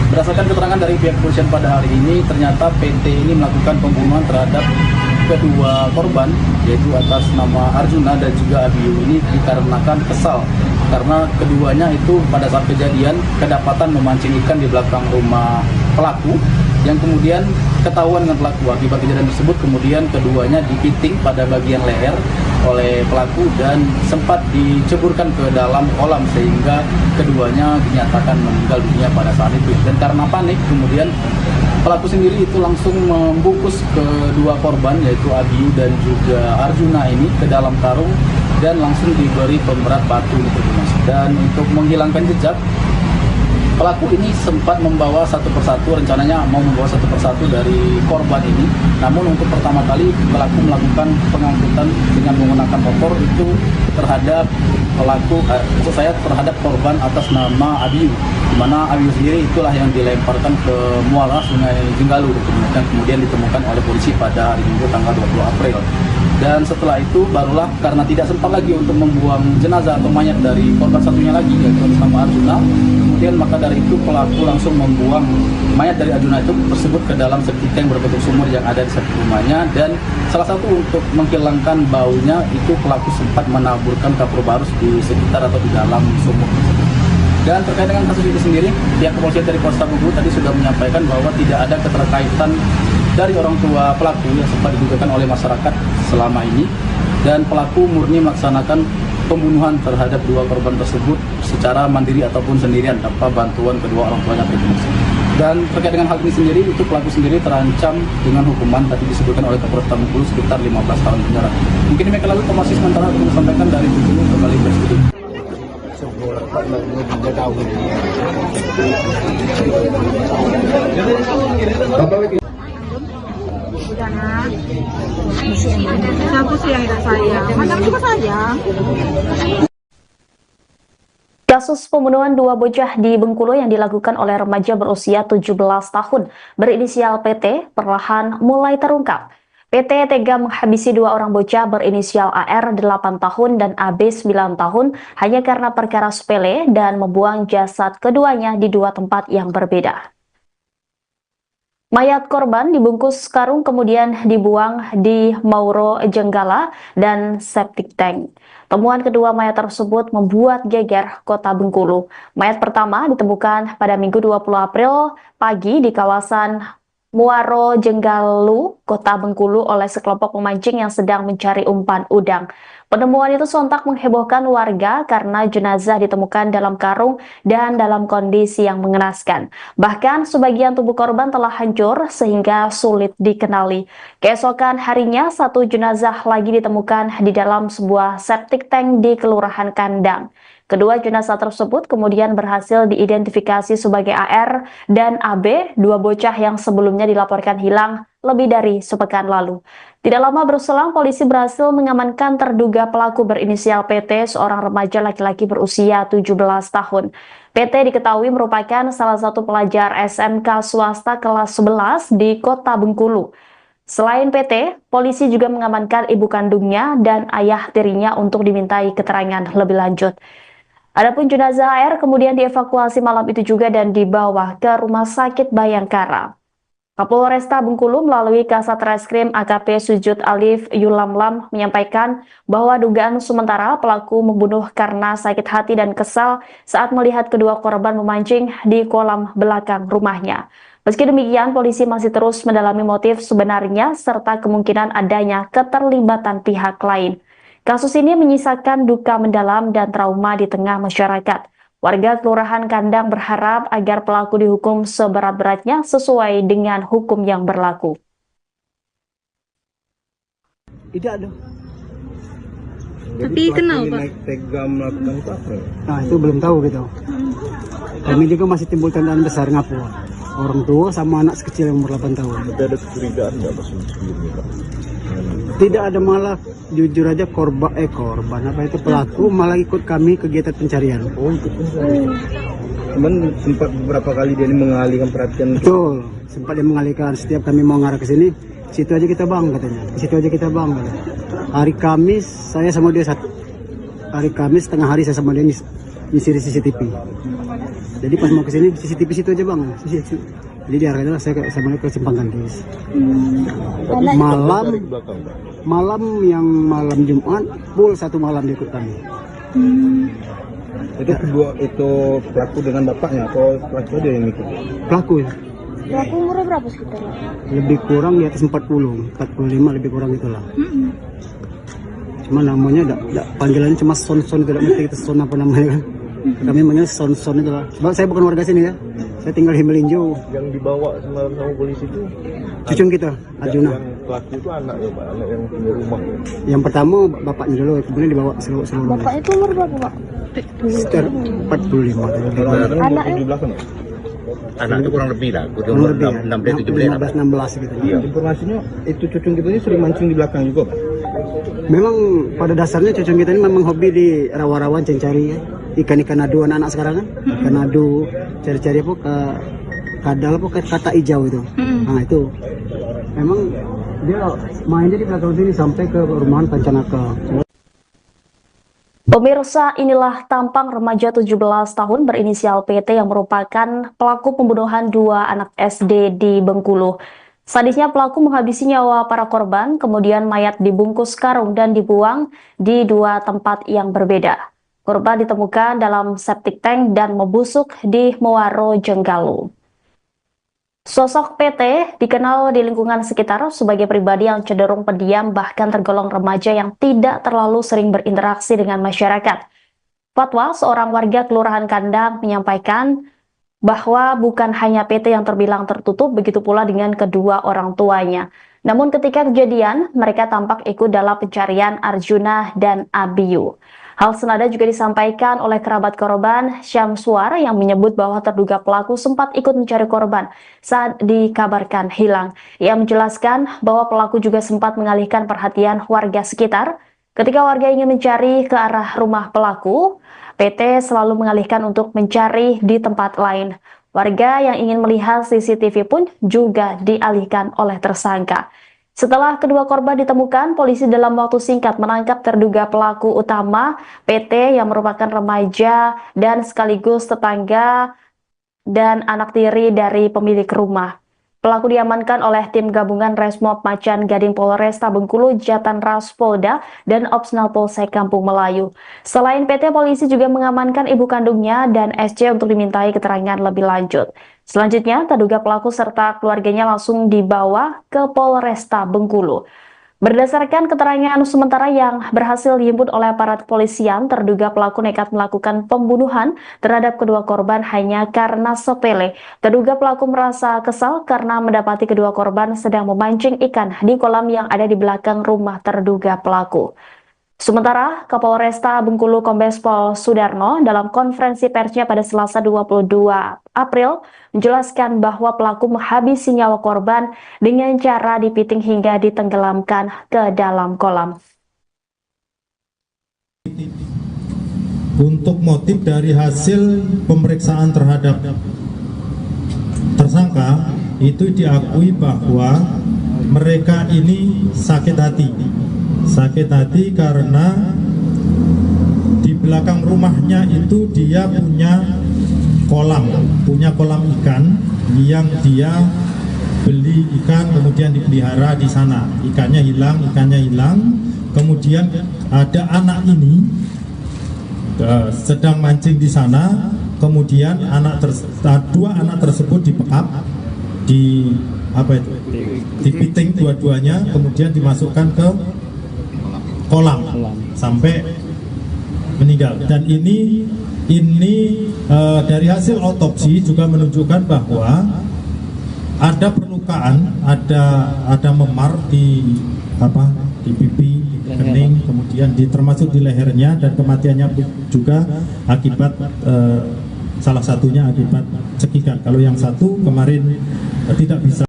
berdasarkan keterangan dari pihak kepolisian pada hari ini, ternyata PT ini melakukan pembunuhan terhadap kedua korban, yaitu atas nama Arjuna dan juga Abiyu ini dikarenakan kesal karena keduanya itu pada saat kejadian kedapatan memancing ikan di belakang rumah pelaku, yang kemudian ketahuan dengan pelaku. Akibat kejadian tersebut kemudian keduanya dipiting pada bagian leher oleh pelaku dan sempat diceburkan ke dalam kolam sehingga keduanya dinyatakan meninggal dunia pada saat itu. Dan karena panik kemudian pelaku sendiri itu langsung membungkus kedua korban yaitu Abiyu dan juga Arjuna ini ke dalam karung dan langsung diberi pemberat batu gitu. Dan untuk menghilangkan jejak, pelaku ini sempat membawa satu persatu, rencananya mau membawa satu persatu dari korban ini. Namun untuk pertama kali pelaku melakukan pengangkutan dengan menggunakan motor itu terhadap terhadap korban atas nama Abiyu, di mana Abiyu sendiri itulah yang dilemparkan ke muara Sungai Jenggalu dan kemudian ditemukan oleh polisi pada hari Minggu tanggal 20 April. Dan setelah itu barulah karena tidak sempat lagi untuk membuang jenazah atau mayat dari korban satunya lagi yaitu nama Arjuna, kemudian maka dari itu pelaku langsung membuang mayat dari Arjuna itu tersebut ke dalam septic tank berbentuk sumur yang ada di sekitar rumahnya. Dan salah satu untuk menghilangkan baunya itu pelaku sempat menaburkan kapur barus di sekitar atau di dalam sumur. Dan terkait dengan kasus itu sendiri, pihak kepolisian dari Polresta Bengkulu tadi sudah menyampaikan bahwa tidak ada keterkaitan dari orang tua pelaku yang sempat didugakan oleh masyarakat selama ini, dan pelaku murni melaksanakan pembunuhan terhadap dua korban tersebut secara mandiri ataupun sendirian tanpa bantuan kedua orang tuanya masing-masing. Dan terkait dengan hal ini sendiri, itu pelaku sendiri terancam dengan hukuman tadi disebutkan oleh Kapolres Bengkulu sekitar 15 tahun penjara. Mungkin demikian lalu informasi sementara yang kami sampaikan dari Bengkulu kembali ke studio. Siapa sih yang tidak sayang? Madam juga sayang. Kasus pembunuhan dua bocah di Bengkulu yang dilakukan oleh remaja berusia 17 tahun berinisial PT perlahan mulai terungkap. PT tega menghabisi dua orang bocah berinisial AR 8 tahun dan AB 9 tahun hanya karena perkara sepele dan membuang jasad keduanya di dua tempat yang berbeda. Mayat korban dibungkus karung kemudian dibuang di Mauro Jenggala dan septic tank. Temuan kedua mayat tersebut membuat geger kota Bengkulu. Mayat pertama ditemukan pada Minggu 20 April pagi di kawasan Muaro Jenggalu, kota Bengkulu oleh sekelompok pemancing yang sedang mencari umpan udang. Penemuan itu sontak menghebohkan warga karena jenazah ditemukan dalam karung dan dalam kondisi yang mengenaskan. Bahkan sebagian tubuh korban telah hancur sehingga sulit dikenali. Keesokan harinya, satu jenazah lagi ditemukan di dalam sebuah septic tank di Kelurahan Kandang. Kedua jenazah tersebut kemudian berhasil diidentifikasi sebagai AR dan AB, dua bocah yang sebelumnya dilaporkan hilang lebih dari sepekan lalu. Tidak lama berselang, polisi berhasil mengamankan terduga pelaku berinisial PT, seorang remaja laki-laki berusia 17 tahun. PT diketahui merupakan salah satu pelajar SMK swasta kelas 11 di kota Bengkulu. Selain PT, polisi juga mengamankan ibu kandungnya dan ayah tirinya untuk dimintai keterangan lebih lanjut. Adapun jenazah AR kemudian dievakuasi malam itu juga dan dibawa ke Rumah Sakit Bayangkara. Kapolresta Bengkulu melalui Kasat Reskrim AKP Sujud Alif Yulamlam menyampaikan bahwa dugaan sementara pelaku membunuh karena sakit hati dan kesal saat melihat kedua korban memancing di kolam belakang rumahnya. Meski demikian, polisi masih terus mendalami motif sebenarnya serta kemungkinan adanya keterlibatan pihak lain. Kasus ini menyisakan duka mendalam dan trauma di tengah masyarakat. Warga Kelurahan Kandang berharap agar pelaku dihukum seberat-beratnya sesuai dengan hukum yang berlaku. Tidak ada. Tapi kenal Pak? Naik tega melakukan itu apa? Nah itu belum tahu gitu. Kami juga masih timbul tandaan besar ngapu. Orang tua sama anak sekecil yang umur 8 tahun. Tapi ada kecurigaan nggak Mas sebelumnya Pak? Tidak ada, malah jujur aja korban apa itu pelaku malah ikut kami kegiatan pencarian. Oh ikut pencarian. Cuman sempat beberapa kali dia ini mengalihkan perhatian. Betul, sempat dia mengalihkan. Setiap kami mau ngarah ke sini, situ aja kita bang katanya. Di situ aja kita bang katanya. Hari Kamis saya sama dia hari Kamis tengah hari saya sama dia nyisir CCTV. Jadi pas mau ke sini CCTV situ aja bang. Jadi diarahkan saya sama dia ke Simpang Gantis. Malam yang malam Jumat full satu malam dia ikut kami. Itu kedua itu pelaku dengan bapaknya atau pelaku dia yang ikut? Pelaku ya. Pelaku umurnya berapa sekitar? Lebih kurang di atas 40, 45 lebih kurang itulah. Cuma namanya panggilannya cuma son-son, tidak mesti kita son apa namanya kan. Kami manggil son-son itu lah. Sebab saya bukan warga sini ya. Saya tinggal di Melinjo. Yang dibawa semalam sama polisi itu cucung kita, Arjuna. Yang pelaku itu anak ya Pak, anak yang punya rumah. Yang pertama bapaknya dulu, kemudian dibawa seluruh. Bapak itu umur berapa Pak? Sekitar 45. Anaknya? Di belakang ya? Anak itu kurang lebih lah, Kurang lebih ya, 15-16 gitu. Iya. Informasinya itu cucung kita ini sering mancing di belakang juga Pak? Memang pada dasarnya cucung kita ini memang hobi di rawa-rawa cari ya. Ikan-ikan adu anak-anak sekarang kan. Ikan adu, cari-cari apa ke kadal apa ke kata hijau itu. Nah itu. Memang dia mainnya di belakang sini sampai ke rumahan Pancanaka. Pemirsa, inilah tampang remaja 17 tahun berinisial PT yang merupakan pelaku pembunuhan dua anak SD di Bengkulu. Sadisnya pelaku menghabisi nyawa para korban, kemudian mayat dibungkus karung dan dibuang di dua tempat yang berbeda. Korban ditemukan dalam septic tank dan membusuk di Muaro Jenggalu. Sosok PT dikenal di lingkungan sekitar sebagai pribadi yang cenderung pendiam bahkan tergolong remaja yang tidak terlalu sering berinteraksi dengan masyarakat. Fatwa seorang warga Kelurahan Kandang menyampaikan bahwa bukan hanya PT yang terbilang tertutup, begitu pula dengan kedua orang tuanya. Namun ketika kejadian, mereka tampak ikut dalam pencarian Arjuna dan Abiyu. Hal senada juga disampaikan oleh kerabat korban Syamsuar yang menyebut bahwa terduga pelaku sempat ikut mencari korban saat dikabarkan hilang. Ia menjelaskan bahwa pelaku juga sempat mengalihkan perhatian warga sekitar. Ketika warga ingin mencari ke arah rumah pelaku, PT selalu mengalihkan untuk mencari di tempat lain. Warga yang ingin melihat CCTV pun juga dialihkan oleh tersangka. Setelah kedua korban ditemukan, polisi dalam waktu singkat menangkap terduga pelaku utama PT yang merupakan remaja dan sekaligus tetangga dan anak tiri dari pemilik rumah. Pelaku diamankan oleh tim gabungan Resmob Macan Gading Polresta Bengkulu, Jatan Ras Polda, dan Opsnal Polsek Kampung Melayu. Selain PT, polisi juga mengamankan ibu kandungnya dan SC untuk dimintai keterangan lebih lanjut. Selanjutnya, terduga pelaku serta keluarganya langsung dibawa ke Polresta Bengkulu. Berdasarkan keterangan sementara yang berhasil dihimpun oleh aparat kepolisian, terduga pelaku nekat melakukan pembunuhan terhadap kedua korban hanya karena sepele. Terduga pelaku merasa kesal karena mendapati kedua korban sedang memancing ikan di kolam yang ada di belakang rumah terduga pelaku. Sementara, Kapolresta Bengkulu Kombes Pol Sudarno dalam konferensi persnya pada Selasa 22 April menjelaskan bahwa pelaku menghabisi nyawa korban dengan cara dipiting hingga ditenggelamkan ke dalam kolam. Untuk motif dari hasil pemeriksaan terhadap tersangka itu diakui bahwa mereka ini sakit hati. Sakit hati karena di belakang rumahnya itu dia punya kolam ikan yang dia beli ikan kemudian dipelihara di sana. Ikannya hilang. Kemudian ada anak ini sedang mancing di sana. Kemudian dua anak tersebut dipekap, dipiting dua-duanya, kemudian dimasukkan ke kolam sampai meninggal. Dan ini dari hasil otopsi juga menunjukkan bahwa ada perlukaan, ada memar di pipi, di kening, kemudian termasuk di lehernya, dan kematiannya juga akibat salah satunya akibat cekikan. Kalau yang satu kemarin tidak bisa.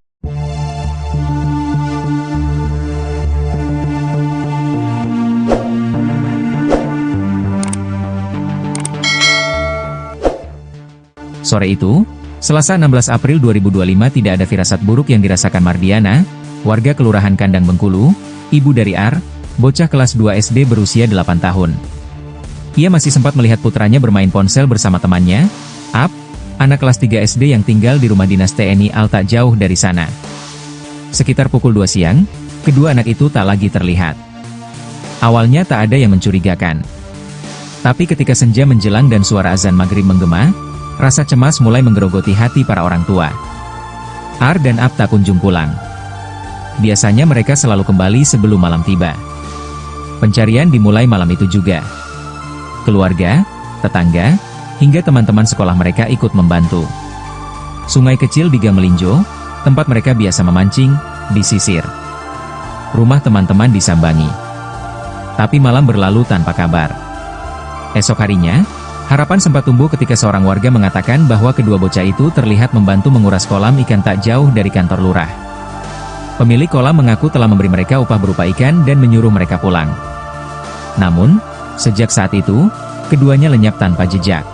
Sore itu, Selasa 16 April 2025 tidak ada firasat buruk yang dirasakan Mardiana, warga Kelurahan Kandang Bengkulu, ibu dari R, bocah kelas 2 SD berusia 8 tahun. Ia masih sempat melihat putranya bermain ponsel bersama temannya, Ap, anak kelas 3 SD yang tinggal di rumah dinas TNI Al tak jauh dari sana. Sekitar pukul 2 siang, kedua anak itu tak lagi terlihat. Awalnya tak ada yang mencurigakan. Tapi ketika senja menjelang dan suara azan maghrib menggema, rasa cemas mulai menggerogoti hati para orang tua. Ar dan Ap tak kunjung pulang. Biasanya mereka selalu kembali sebelum malam tiba. Pencarian dimulai malam itu juga. Keluarga, tetangga, hingga teman-teman sekolah mereka ikut membantu. Sungai kecil di Gamelinjo, tempat mereka biasa memancing, disisir. Rumah teman-teman disambangi. Tapi malam berlalu tanpa kabar. Esok harinya, harapan sempat tumbuh ketika seorang warga mengatakan bahwa kedua bocah itu terlihat membantu menguras kolam ikan tak jauh dari kantor lurah. Pemilik kolam mengaku telah memberi mereka upah berupa ikan dan menyuruh mereka pulang. Namun, sejak saat itu, keduanya lenyap tanpa jejak.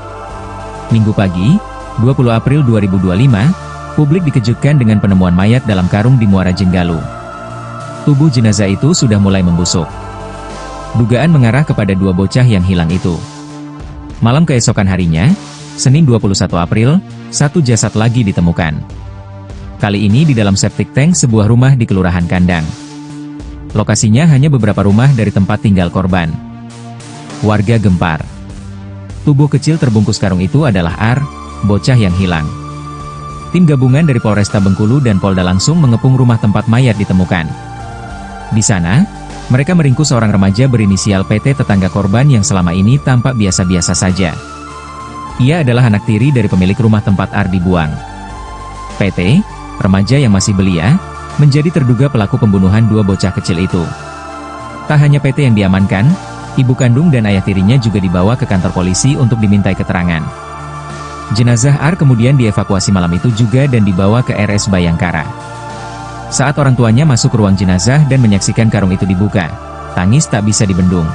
Minggu pagi, 20 April 2025, publik dikejutkan dengan penemuan mayat dalam karung di Muara Jenggalu. Tubuh jenazah itu sudah mulai membusuk. Dugaan mengarah kepada dua bocah yang hilang itu. Malam keesokan harinya, Senin 21 April, satu jasad lagi ditemukan. Kali ini di dalam septic tank sebuah rumah di Kelurahan Kandang. Lokasinya hanya beberapa rumah dari tempat tinggal korban. Warga gempar. Tubuh kecil terbungkus karung itu adalah Ar, bocah yang hilang. Tim gabungan dari Polresta Bengkulu dan Polda langsung mengepung rumah tempat mayat ditemukan. Di sana, mereka meringkus seorang remaja berinisial PT tetangga korban yang selama ini tampak biasa-biasa saja. Ia adalah anak tiri dari pemilik rumah tempat Ar dibuang. PT, remaja yang masih belia, menjadi terduga pelaku pembunuhan dua bocah kecil itu. Tak hanya PT yang diamankan, ibu kandung dan ayah tirinya juga dibawa ke kantor polisi untuk dimintai keterangan. Jenazah Ar kemudian dievakuasi malam itu juga dan dibawa ke RS Bayangkara. Saat orang tuanya masuk ke ruang jenazah dan menyaksikan karung itu dibuka, tangis tak bisa dibendung.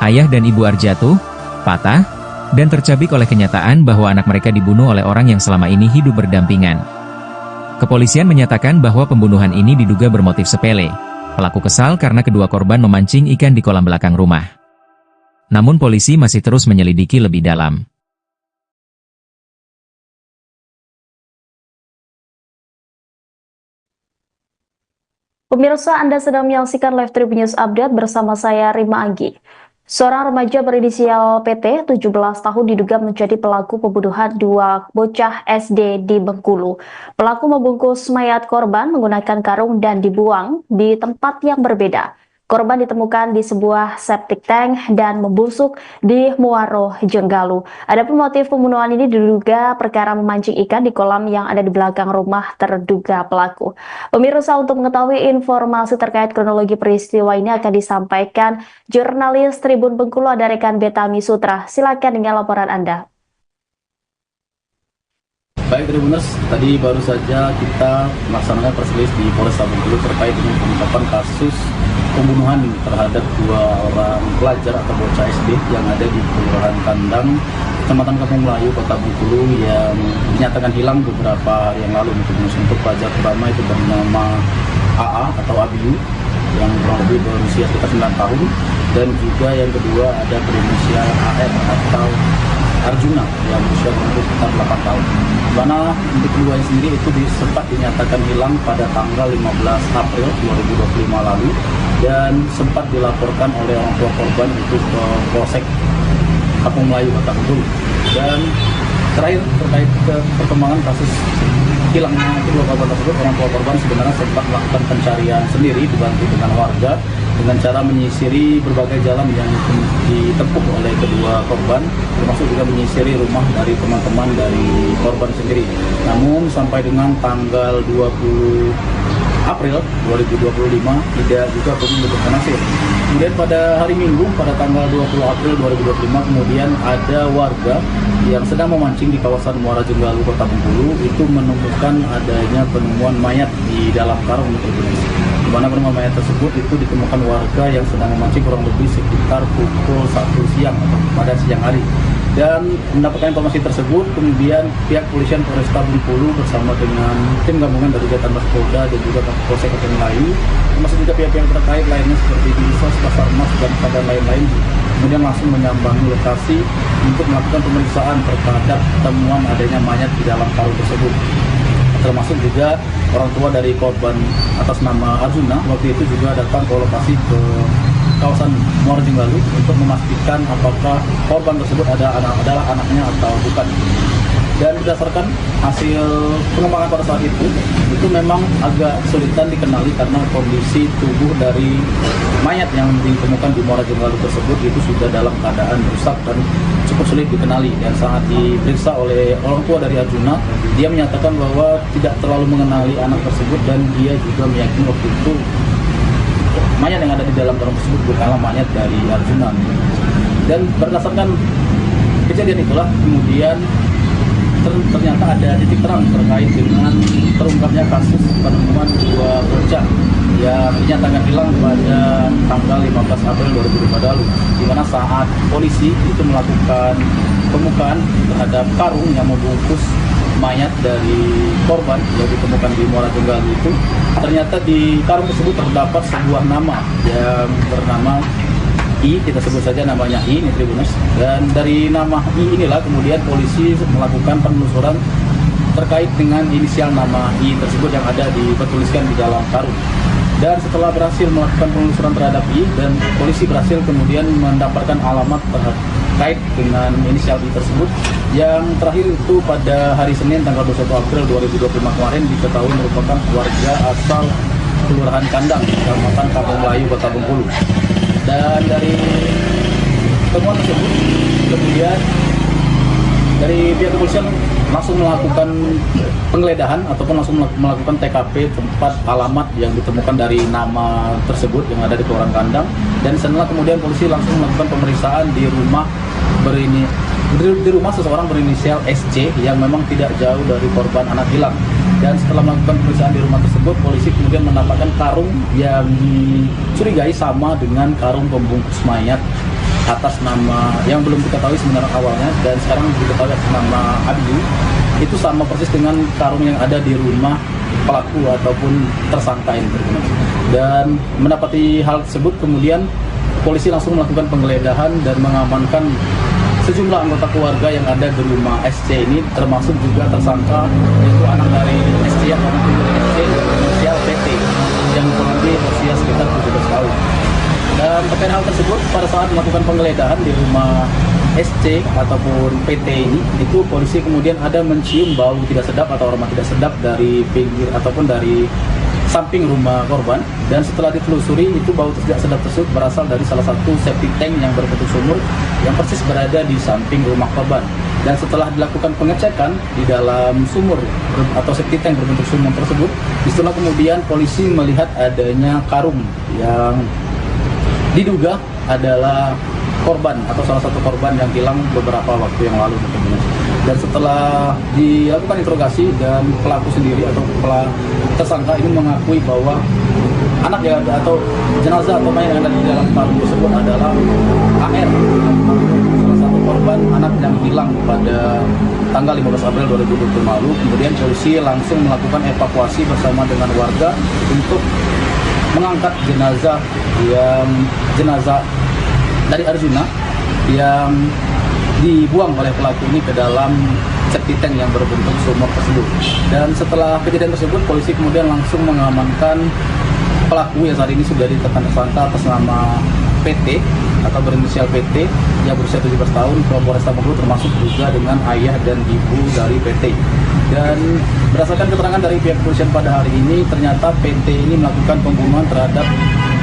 Ayah dan ibu Ar jatuh, patah, dan tercabik oleh kenyataan bahwa anak mereka dibunuh oleh orang yang selama ini hidup berdampingan. Kepolisian menyatakan bahwa pembunuhan ini diduga bermotif sepele. Pelaku kesal karena kedua korban memancing ikan di kolam belakang rumah. Namun polisi masih terus menyelidiki lebih dalam. Pemirsa, Anda sedang menyaksikan Live Tribun News Update bersama saya Rima Anggi. Seorang remaja berinisial PT, 17 tahun, diduga menjadi pelaku pembunuhan dua bocah SD di Bengkulu. Pelaku membungkus mayat korban menggunakan karung dan dibuang di tempat yang berbeda. Korban ditemukan di sebuah septic tank dan membusuk di Muaro Jenggalu. Adapun motif pembunuhan ini diduga perkara memancing ikan di kolam yang ada di belakang rumah terduga pelaku. Pemirsa, untuk mengetahui informasi terkait kronologi peristiwa ini akan disampaikan jurnalis Tribun Bengkulu, ada rekan Betami Sutra. Silakan dengan laporan Anda. Baik Tribuners, tadi baru saja kita melaksanakan press release di Polresta Bengkulu terkait dengan pengungkapan kasus pembunuhan terhadap dua orang pelajar atau bocah SD yang ada di Kelurahan Kandang, Kecamatan Kampung Melayu, Kota Bengkulu, yang dinyatakan hilang beberapa hari yang lalu. Untuk pelajar pertama itu bernama AA atau Abiu yang kurang lebih berusia sekitar 9 tahun, dan juga yang kedua ada berinisial AR atau Arjuna yang berusia kurang lebih sekitar 8 tahun. Mana untuk keduanya sendiri itu sempat dinyatakan hilang pada tanggal 15 April 2025 lalu dan sempat dilaporkan oleh orang tua korban itu ke Polsek Kampung Melayu, Kota Bengkulu. Dan terakhir terkait ke perkembangan kasus hilangnya kedua korban tersebut, orang tua korban sebenarnya sempat melakukan pencarian sendiri dibantu dengan warga dengan cara menyisiri berbagai jalan yang ditempuh oleh kedua korban, termasuk juga menyisiri rumah dari teman-teman dari korban sendiri. Namun sampai dengan tanggal 20 April 2025 tidak juga menemukan hasil. Kemudian pada hari Minggu pada tanggal 20 April 2025 kemudian ada warga yang sedang memancing di kawasan Muara Jenggalu, Kota Bengkulu itu menemukan adanya penemuan mayat di dalam karung di mana penemuan mayat tersebut itu ditemukan warga yang sedang memancing kurang lebih sekitar pukul 1 siang atau pada siang hari. Dan mendapatkan informasi tersebut, kemudian pihak kepolisian Polresta Bengkulu bersama dengan tim gabungan dari Jatan Ras Polda dan juga Polsek Kampung Melayu, termasuk juga pihak-pihak terkait lainnya seperti Dinsos, Basarnas, dan lain-lain, kemudian langsung menyambangi lokasi untuk melakukan pemeriksaan terhadap temuan adanya mayat di dalam karung tersebut. Termasuk juga orang tua dari korban atas nama Arjuna waktu itu juga datang ke lokasi ke kawasan Muara Jenggalu untuk memastikan apakah korban tersebut adalah anaknya atau bukan. Dan berdasarkan hasil pengembangan pada saat itu memang agak sulitan dikenali karena kondisi tubuh dari mayat yang ditemukan di Muara Jenggalu tersebut itu sudah dalam keadaan rusak dan cukup sulit dikenali. Dan saat diperiksa oleh orang tua dari Arjuna, dia menyatakan bahwa tidak terlalu mengenali anak tersebut dan dia juga meyakini waktu itu mayat yang ada di dalam karung tersebut bukanlah mayat dari Arjuna. Dan berdasarkan kejadian itulah kemudian ternyata ada titik terang terkait dengan terungkapnya kasus penemuan dua bocah yang dinyatakan hilang pada tanggal 15 April 2025 lalu, di mana saat polisi itu melakukan pembukaan terhadap karung yang membungkus mayat dari korban yang ditemukan di Muara Jenggalu itu, ternyata di karung tersebut terdapat sebuah nama yang bernama I, kita sebut saja namanya I, ini Tribuners. Dan dari nama I inilah kemudian polisi melakukan penelusuran terkait dengan inisial nama I tersebut yang ada dituliskan di dalam karung. Dan setelah berhasil melakukan penelusuran terhadap I, dan polisi berhasil kemudian mendapatkan alamat terkait dengan inisial I tersebut, yang terakhir itu pada hari Senin tanggal 21 April 2025 kemarin diketahui merupakan warga asal Kelurahan Kandang, Kecamatan Kampung Melayu, Kota Bengkulu. Dan dari temuan tersebut, kemudian dari pihak kepolisian langsung melakukan penggeledahan ataupun langsung melakukan TKP tempat alamat yang ditemukan dari nama tersebut yang ada di Kelurahan Kandang. Dan setelah kemudian polisi langsung melakukan pemeriksaan di rumah seseorang berinisial SC yang memang tidak jauh dari korban anak hilang. Dan setelah melakukan pemeriksaan di rumah tersebut, polisi kemudian mendapatkan karung yang dicurigai sama dengan karung pembungkus mayat atas nama yang belum diketahui sebenarnya awalnya, dan sekarang diketahui atas nama Abiyu. Itu sama persis dengan karung yang ada di rumah pelaku ataupun tersangka ini. Dan mendapati hal tersebut, kemudian polisi langsung melakukan penggeledahan dan mengamankan sejumlah anggota keluarga yang ada di rumah SC ini, termasuk juga tersangka yaitu anak dari SC yang inisial PT yang kurang lebih berusia sekitar 17 tahun. Dan terkait hal tersebut, pada saat melakukan penggeledahan di rumah SC ataupun PT ini, itu polisi kemudian ada mencium bau tidak sedap atau aroma tidak sedap dari pinggir ataupun dari samping rumah korban. Dan setelah ditelusuri, itu bau tidak sedap tersebut berasal dari salah satu septic tank yang berbentuk sumur yang persis berada di samping rumah korban. Dan setelah dilakukan pengecekan di dalam sumur atau septic tank berbentuk sumur tersebut, disitulah kemudian polisi melihat adanya karung yang diduga adalah korban atau salah satu korban yang hilang beberapa waktu yang lalu. Dan setelah dilakukan interogasi, dan pelaku sendiri atau tersangka ini mengakui bahwa anak yang ada atau jenazah atau mayat yang ada di dalam karung tersebut adalah AR, salah satu korban anak yang hilang pada tanggal 15 April 2020 lalu. Kemudian polisi langsung melakukan evakuasi bersama dengan warga untuk mengangkat jenazah dari Arjuna yang dibuang oleh pelaku ini ke dalam septic tank yang berbentuk sumur tersebut. Dan setelah kejadian tersebut, polisi kemudian langsung mengamankan pelaku yang saat ini sudah ditetapkan tersangka atas nama PT atau berinisial PT yang berusia 17 tahun ke Polresta Bengkulu, termasuk juga dengan ayah dan ibu dari PT. Dan berdasarkan keterangan dari pihak kepolisian pada hari ini, ternyata PT ini melakukan pembunuhan terhadap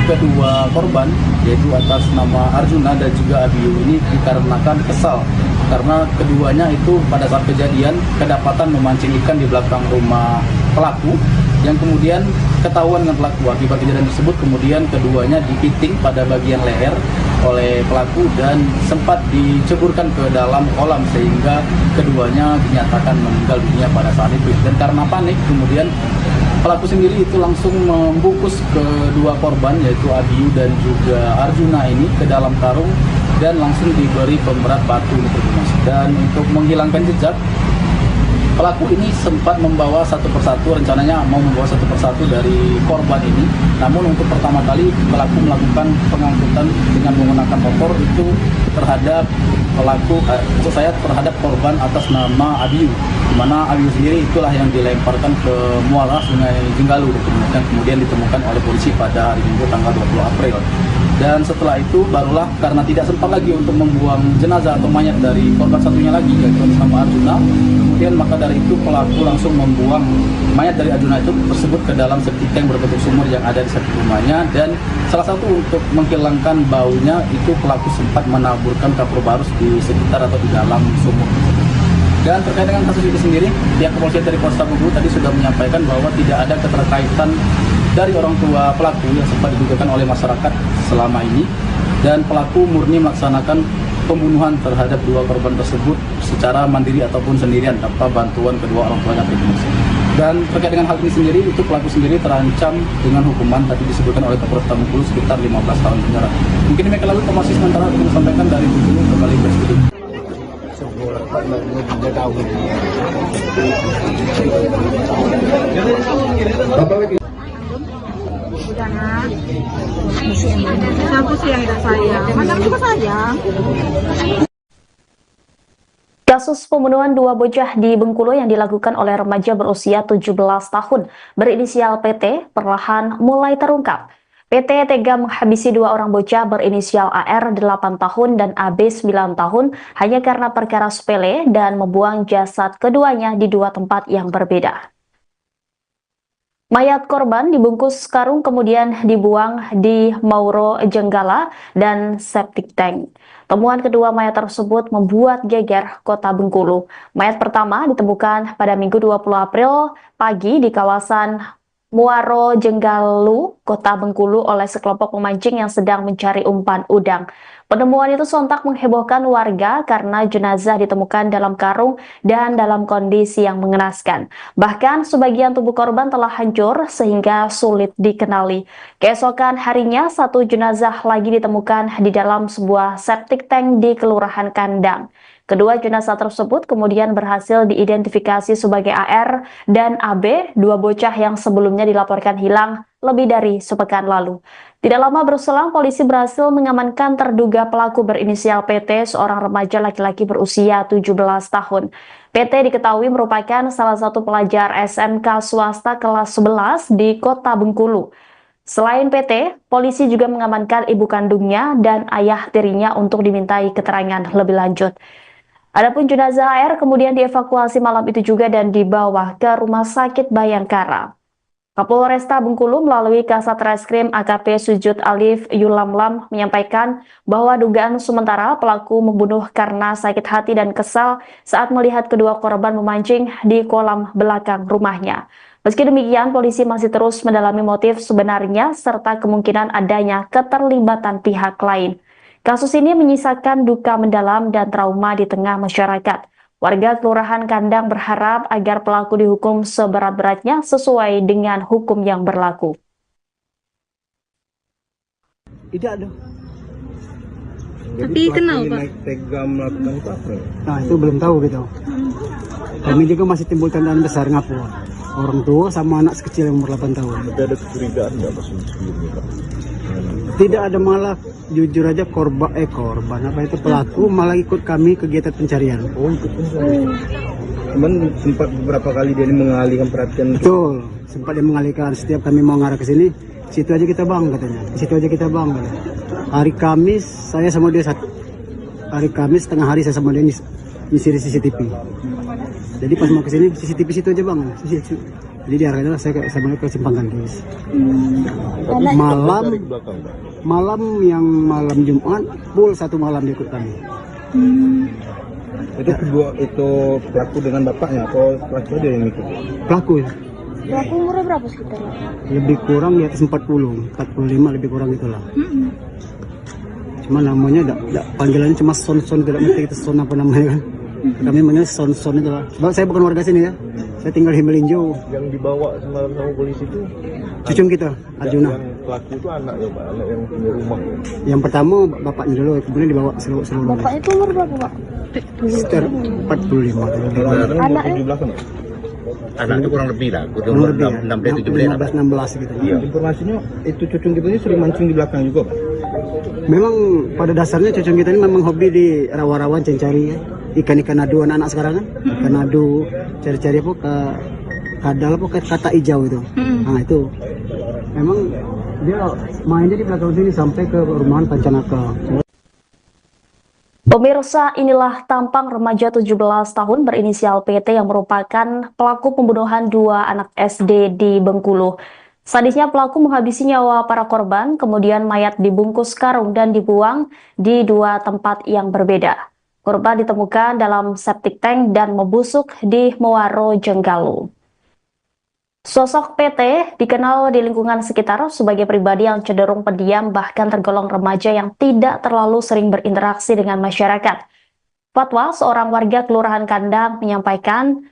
kedua korban, yaitu atas nama Arjuna dan juga Abiyu ini dikarenakan kesal karena keduanya itu pada saat kejadian kedapatan memancing ikan di belakang rumah pelaku, yang kemudian ketahuan dengan pelaku. Akibat kejadian tersebut, kemudian keduanya dipiting pada bagian leher oleh pelaku dan sempat diceburkan ke dalam kolam, sehingga keduanya dinyatakan meninggal dunia pada saat itu. Dan karena panik, kemudian pelaku sendiri itu langsung membungkus kedua korban, yaitu Abiyu dan juga Arjuna ini, ke dalam karung dan langsung diberi pemberat batu. Dan untuk menghilangkan jejak, pelaku ini sempat membawa satu persatu, rencananya mau membawa satu persatu dari korban ini. Namun untuk pertama kali pelaku melakukan pengangkutan dengan menggunakan motor itu terhadap terhadap korban atas nama Abiyu, di mana Abiyu sendiri itulah yang dilemparkan ke muara Sungai Jenggalu dan kemudian ditemukan oleh polisi pada hari Minggu tanggal 20 April. Dan setelah itu barulah, karena tidak sempat lagi untuk membuang jenazah atau mayat dari korban satunya lagi, yaitu nama Arjuna, kemudian maka dari itu pelaku langsung membuang mayat dari Arjuna itu tersebut ke dalam septic tank berbentuk sumur yang ada di sekitar rumahnya. Dan salah satu untuk menghilangkan baunya itu pelaku sempat menaburkan kapur barus di sekitar atau di dalam sumur tersebut. Dan terkait dengan kasus itu sendiri, pihak kepolisian dari Polresta Bengkulu tadi sudah menyampaikan bahwa tidak ada keterkaitan dari orang tua pelaku yang sempat didugakan oleh masyarakat selama ini, dan pelaku murni melaksanakan pembunuhan terhadap dua korban tersebut secara mandiri ataupun sendirian tanpa bantuan kedua orang tuanya pribadi. Dan terkait dengan hal ini sendiri, itu pelaku sendiri terancam dengan hukuman tadi disebutkan oleh Kapolresta Bengkulu sekitar 15 tahun penjara. Mungkin demikian lalu informasi sementara yang disampaikan dari Bengkulu, kembali ke studio. Udah nak. Siapa sih yang tidak sayang? Madam juga sayang. Kasus pembunuhan dua bocah di Bengkulu yang dilakukan oleh remaja berusia 17 tahun berinisial PT perlahan mulai terungkap. PT tega menghabisi dua orang bocah berinisial AR 8 tahun dan AB 9 tahun hanya karena perkara sepele dan membuang jasad keduanya di dua tempat yang berbeda. Mayat korban dibungkus karung kemudian dibuang di Mauro Jenggala dan septic tank. Temuan kedua mayat tersebut membuat geger Kota Bengkulu. Mayat pertama ditemukan pada Minggu 20 April pagi di kawasan Muaro Jenggalu, Kota Bengkulu oleh sekelompok pemancing yang sedang mencari umpan udang. Penemuan itu sontak menghebohkan warga karena jenazah ditemukan dalam karung dan dalam kondisi yang mengenaskan. Bahkan sebagian tubuh korban telah hancur sehingga sulit dikenali. Keesokan harinya, satu jenazah lagi ditemukan di dalam sebuah septic tank di Kelurahan Kandang. Kedua jenazah tersebut kemudian berhasil diidentifikasi sebagai AR dan AB, dua bocah yang sebelumnya dilaporkan hilang lebih dari sepekan lalu. Tidak lama berselang, polisi berhasil mengamankan terduga pelaku berinisial PT, seorang remaja laki-laki berusia 17 tahun. PT diketahui merupakan salah satu pelajar SMK swasta kelas 11 di Kota Bengkulu. Selain PT, polisi juga mengamankan ibu kandungnya dan ayah tirinya untuk dimintai keterangan lebih lanjut. Adapun jenazah AR kemudian dievakuasi malam itu juga dan dibawa ke Rumah Sakit Bayangkara. Kapolresta Bengkulu melalui Kasat Reskrim AKP Sujud Alif Yulamlam menyampaikan bahwa dugaan sementara pelaku membunuh karena sakit hati dan kesal saat melihat kedua korban memancing di kolam belakang rumahnya. Meski demikian, polisi masih terus mendalami motif sebenarnya serta kemungkinan adanya keterlibatan pihak lain. Kasus ini menyisakan duka mendalam dan trauma di tengah masyarakat. Warga Kelurahan Kandang berharap agar pelaku dihukum seberat-beratnya sesuai dengan hukum yang berlaku. Tidak ada. Tapi kenal, Pak? Tega melakukan itu apa? Nah, itu belum tahu gitu. Kami juga masih timbul tandaan besar ngapu. Orang tua sama anak sekecil yang umur 8 tahun. Tapi ada kecurigaan nggak pas sebelumnya, Pak? Tidak ada, malah jujur aja korban apa itu pelaku malah ikut kami kegiatan pencarian. Oh, ikut pencarian. Cuman sempat beberapa kali dia mengalihkan perhatian. Betul, sempat dia mengalihkan. Setiap kami mau ngarah ke sini, situ aja kita bang katanya. Situ aja kita bang katanya. Hari Kamis saya sama dia hari Kamis tengah hari saya sama dia nyisir CCTV. Jadi pas mau ke sini CCTV situ aja bang. Jadi diarahkan saya sama dia ke Simpang Gandis. Malam yang malam Jumat full satu malam dia ikut kami. Itu kedua itu pelaku dengan bapaknya atau pelaku dia yang ikut? Pelaku. Pelaku umurnya berapa sekitar? Lebih kurang di atas 40, 45 lebih kurang itulah. Cuma namanya panggilannya cuma Son, tidak ngerti itu Son apa namanya kan. Kami namanya Son itu lah. Sebab saya bukan warga sini ya. Saya tinggal di Melinjo. Yang dibawa semalam sama polisi itu cucung kita, Arjuna. Yang pelaku itu anak ya Pak, anak yang punya rumah. Yang pertama bapaknya dulu, kemudian dibawa seluruh. Bapak itu umur berapa, Pak? Sekitar 45. Anaknya? Anak itu kurang lebih lah, Kurang lebih ya. 16 gitu. Iya. Informasinya itu cucung kita ini sering mancing di belakang juga Pak? Memang pada dasarnya cucung kita ini memang hobi di rawa-rawa cari ya. Ikan-ikan adu anak-anak sekarang kan. Ikan adu, cari-cari apa ke kadal apa ke kata hijau itu. Nah itu. Memang dia mainnya di belakang sini sampai ke rumahan Pancanaka. Pemirsa, inilah tampang remaja 17 tahun berinisial PT yang merupakan pelaku pembunuhan dua anak SD di Bengkulu. Sadisnya pelaku menghabisi nyawa para korban, kemudian mayat dibungkus karung dan dibuang di dua tempat yang berbeda. Korban ditemukan dalam septic tank dan membusuk di Muaro Jenggalu. Sosok PT dikenal di lingkungan sekitar sebagai pribadi yang cenderung pendiam bahkan tergolong remaja yang tidak terlalu sering berinteraksi dengan masyarakat. Fatwa seorang warga Kelurahan Kandang menyampaikan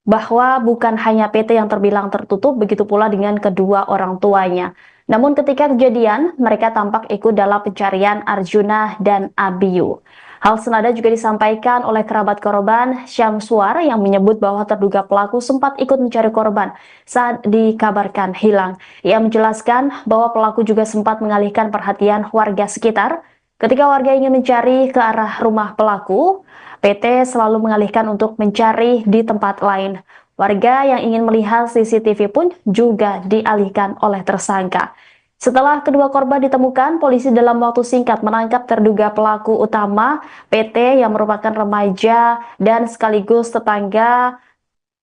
bahwa bukan hanya PT yang terbilang tertutup, begitu pula dengan kedua orang tuanya. Namun ketika kejadian, mereka tampak ikut dalam pencarian Arjuna dan Abiyu. Hal senada juga disampaikan oleh kerabat korban Syamsuar yang menyebut bahwa terduga pelaku sempat ikut mencari korban saat dikabarkan hilang. Ia menjelaskan bahwa pelaku juga sempat mengalihkan perhatian warga sekitar. Ketika warga ingin mencari ke arah rumah pelaku, PT selalu mengalihkan untuk mencari di tempat lain. Warga yang ingin melihat CCTV pun juga dialihkan oleh tersangka. Setelah kedua korban ditemukan, polisi dalam waktu singkat menangkap terduga pelaku utama PT yang merupakan remaja dan sekaligus tetangga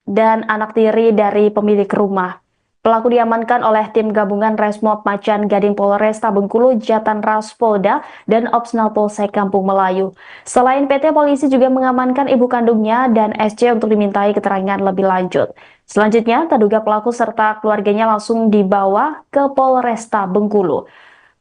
dan anak tiri dari pemilik rumah. Pelaku diamankan oleh tim gabungan Resmob Macan Gading Polresta Bengkulu, Jatan Ras Polda, dan Opsnal Polsek Kampung Melayu. Selain PT, polisi juga mengamankan ibu kandungnya dan SC untuk dimintai keterangan lebih lanjut. Selanjutnya, terduga pelaku serta keluarganya langsung dibawa ke Polresta Bengkulu.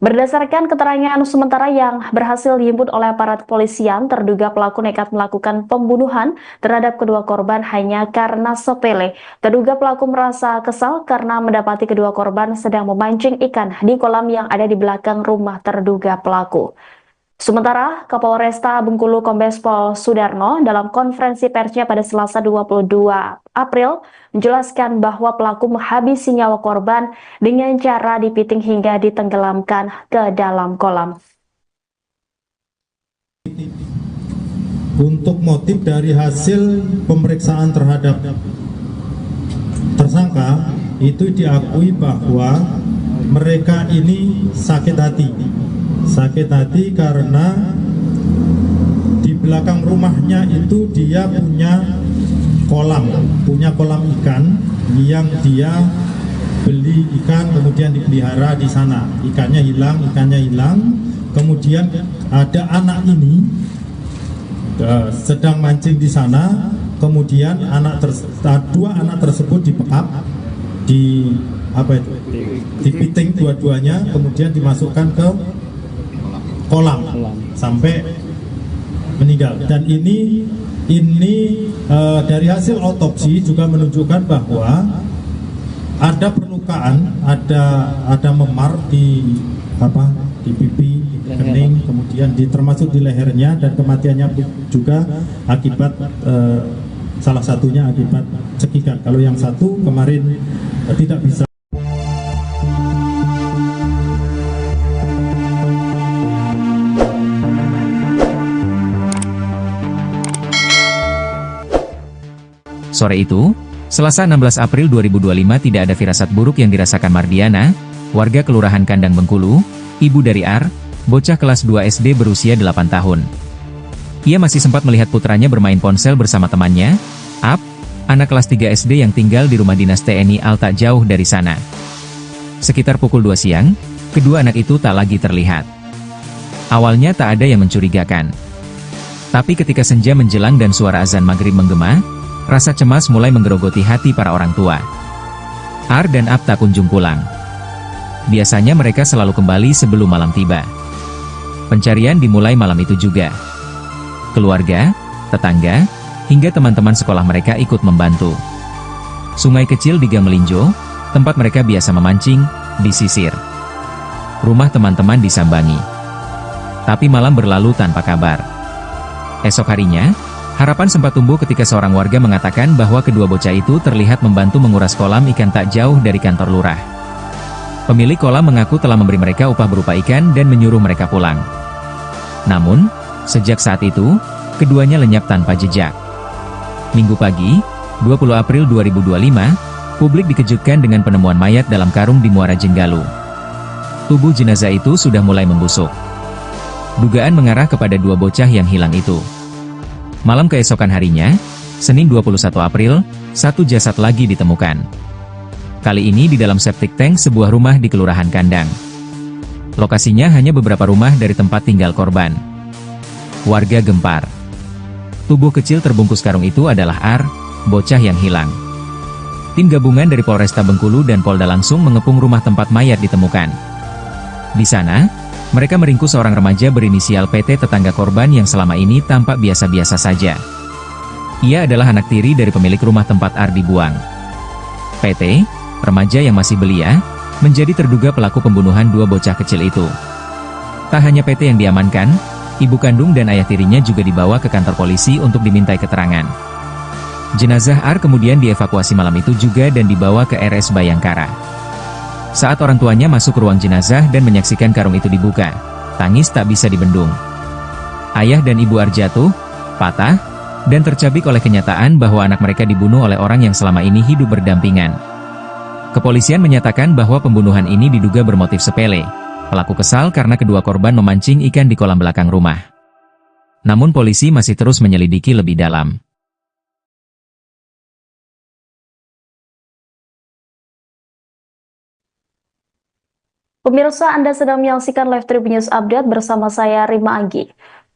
Berdasarkan keterangan sementara yang berhasil dihimpun oleh aparat kepolisian, terduga pelaku nekat melakukan pembunuhan terhadap kedua korban hanya karena sepele. Terduga pelaku merasa kesal karena mendapati kedua korban sedang memancing ikan di kolam yang ada di belakang rumah terduga pelaku. Sementara, Kapolresta Bengkulu Kombes Pol Sudarno dalam konferensi persnya pada Selasa 22 April menjelaskan bahwa pelaku menghabisi nyawa korban dengan cara dipiting hingga ditenggelamkan ke dalam kolam. Untuk motif dari hasil pemeriksaan terhadap tersangka, itu diakui bahwa mereka ini sakit hati. Sakit hati karena di belakang rumahnya itu dia punya kolam ikan yang dia beli ikan kemudian dipelihara di sana. Ikannya hilang. Kemudian ada anak ini sedang mancing di sana. Kemudian dua anak tersebut dipekap, dipiting dua-duanya, kemudian dimasukkan ke kolam sampai meninggal. Dan ini dari hasil otopsi juga menunjukkan bahwa ada perlukaan, ada memar di pipi, di kening, kemudian termasuk di lehernya, dan kematiannya juga akibat salah satunya akibat cekikan. Kalau yang satu kemarin tidak bisa. Sore itu, Selasa 16 April 2025 tidak ada firasat buruk yang dirasakan Mardiana, warga Kelurahan Kandang Bengkulu, ibu dari R, bocah kelas 2 SD berusia 8 tahun. Ia masih sempat melihat putranya bermain ponsel bersama temannya, Ap, anak kelas 3 SD yang tinggal di rumah dinas TNI Al tak jauh dari sana. Sekitar pukul 2 siang, kedua anak itu tak lagi terlihat. Awalnya tak ada yang mencurigakan. Tapi ketika senja menjelang dan suara azan maghrib menggema, rasa cemas mulai menggerogoti hati para orang tua. Ar dan Ap tak kunjung pulang. Biasanya mereka selalu kembali sebelum malam tiba. Pencarian dimulai malam itu juga. Keluarga, tetangga, hingga teman-teman sekolah mereka ikut membantu. Sungai kecil di Gang Melinjo, tempat mereka biasa memancing, disisir. Rumah teman-teman disambangi. Tapi malam berlalu tanpa kabar. Esok harinya, harapan sempat tumbuh ketika seorang warga mengatakan bahwa kedua bocah itu terlihat membantu menguras kolam ikan tak jauh dari kantor lurah. Pemilik kolam mengaku telah memberi mereka upah berupa ikan dan menyuruh mereka pulang. Namun, sejak saat itu, keduanya lenyap tanpa jejak. Minggu pagi, 20 April 2025, publik dikejutkan dengan penemuan mayat dalam karung di Muara Jenggalu. Tubuh jenazah itu sudah mulai membusuk. Dugaan mengarah kepada dua bocah yang hilang itu. Malam keesokan harinya, Senin 21 April, satu jasad lagi ditemukan. Kali ini di dalam septic tank sebuah rumah di Kelurahan Kandang. Lokasinya hanya beberapa rumah dari tempat tinggal korban. Warga gempar. Tubuh kecil terbungkus karung itu adalah Ar, bocah yang hilang. Tim gabungan dari Polresta Bengkulu dan Polda langsung mengepung rumah tempat mayat ditemukan. Di sana, mereka meringkus seorang remaja berinisial PT tetangga korban yang selama ini tampak biasa-biasa saja. Ia adalah anak tiri dari pemilik rumah tempat Ar dibuang. PT, remaja yang masih belia, menjadi terduga pelaku pembunuhan dua bocah kecil itu. Tak hanya PT yang diamankan, ibu kandung dan ayah tirinya juga dibawa ke kantor polisi untuk dimintai keterangan. Jenazah Ar kemudian dievakuasi malam itu juga dan dibawa ke RS Bayangkara. Saat orang tuanya masuk ke ruang jenazah dan menyaksikan karung itu dibuka, tangis tak bisa dibendung. Ayah dan ibu Ar jatuh, patah, dan tercabik oleh kenyataan bahwa anak mereka dibunuh oleh orang yang selama ini hidup berdampingan. Kepolisian menyatakan bahwa pembunuhan ini diduga bermotif sepele. Pelaku kesal karena kedua korban memancing ikan di kolam belakang rumah. Namun polisi masih terus menyelidiki lebih dalam. Pemirsa, Anda sedang menyaksikan Live Tribun News Update bersama saya Rima Anggi.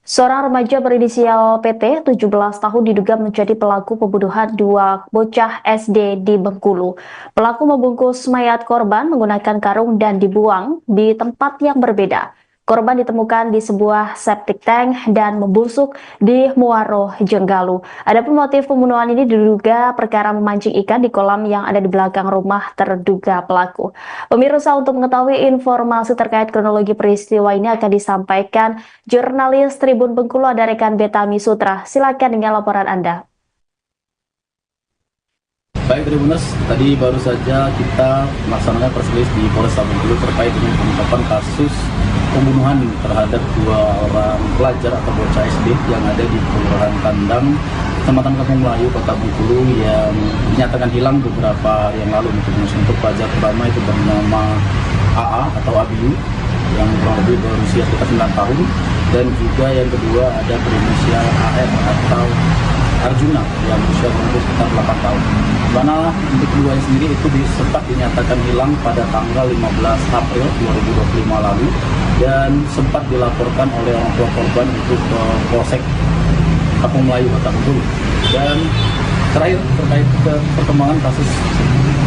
Seorang remaja berinisial PT, 17 tahun, diduga menjadi pelaku pembunuhan dua bocah SD di Bengkulu. Pelaku membungkus mayat korban menggunakan karung dan dibuang di tempat yang berbeda. Korban ditemukan di sebuah septic tank dan membusuk di Muaro Jenggalu. Adapun motif pembunuhan ini diduga perkara memancing ikan di kolam yang ada di belakang rumah terduga pelaku. Pemirsa, untuk mengetahui informasi terkait kronologi peristiwa ini akan disampaikan jurnalis Tribun Bengkulu, ada rekan Betami Sutra. Silakan dengan laporan Anda. Baik Tribuners, tadi baru saja kita melaksanakan press release di Polresta Bengkulu terkait dengan pengungkapan kasus pembunuhan terhadap dua orang pelajar atau bocah SD yang ada di Kelurahan Kandang, Kecamatan Kampung Melayu, Kota Bengkulu, yang dinyatakan hilang beberapa hari yang lalu. Untuk pelajar pertama itu bernama AA atau Abiu yang kurang lebih berusia sekitar 9 tahun, dan juga yang kedua ada berinisial AR atau Arjuna yang berusia sekitar 8 tahun. Mana untuk keduanya sendiri itu sempat dinyatakan hilang pada tanggal 15 April 2025 lalu dan sempat dilaporkan oleh orang tua korban itu ke Polsek Kampung Melayu, Kota Bengkulu. Dan terakhir terkait ke perkembangan kasus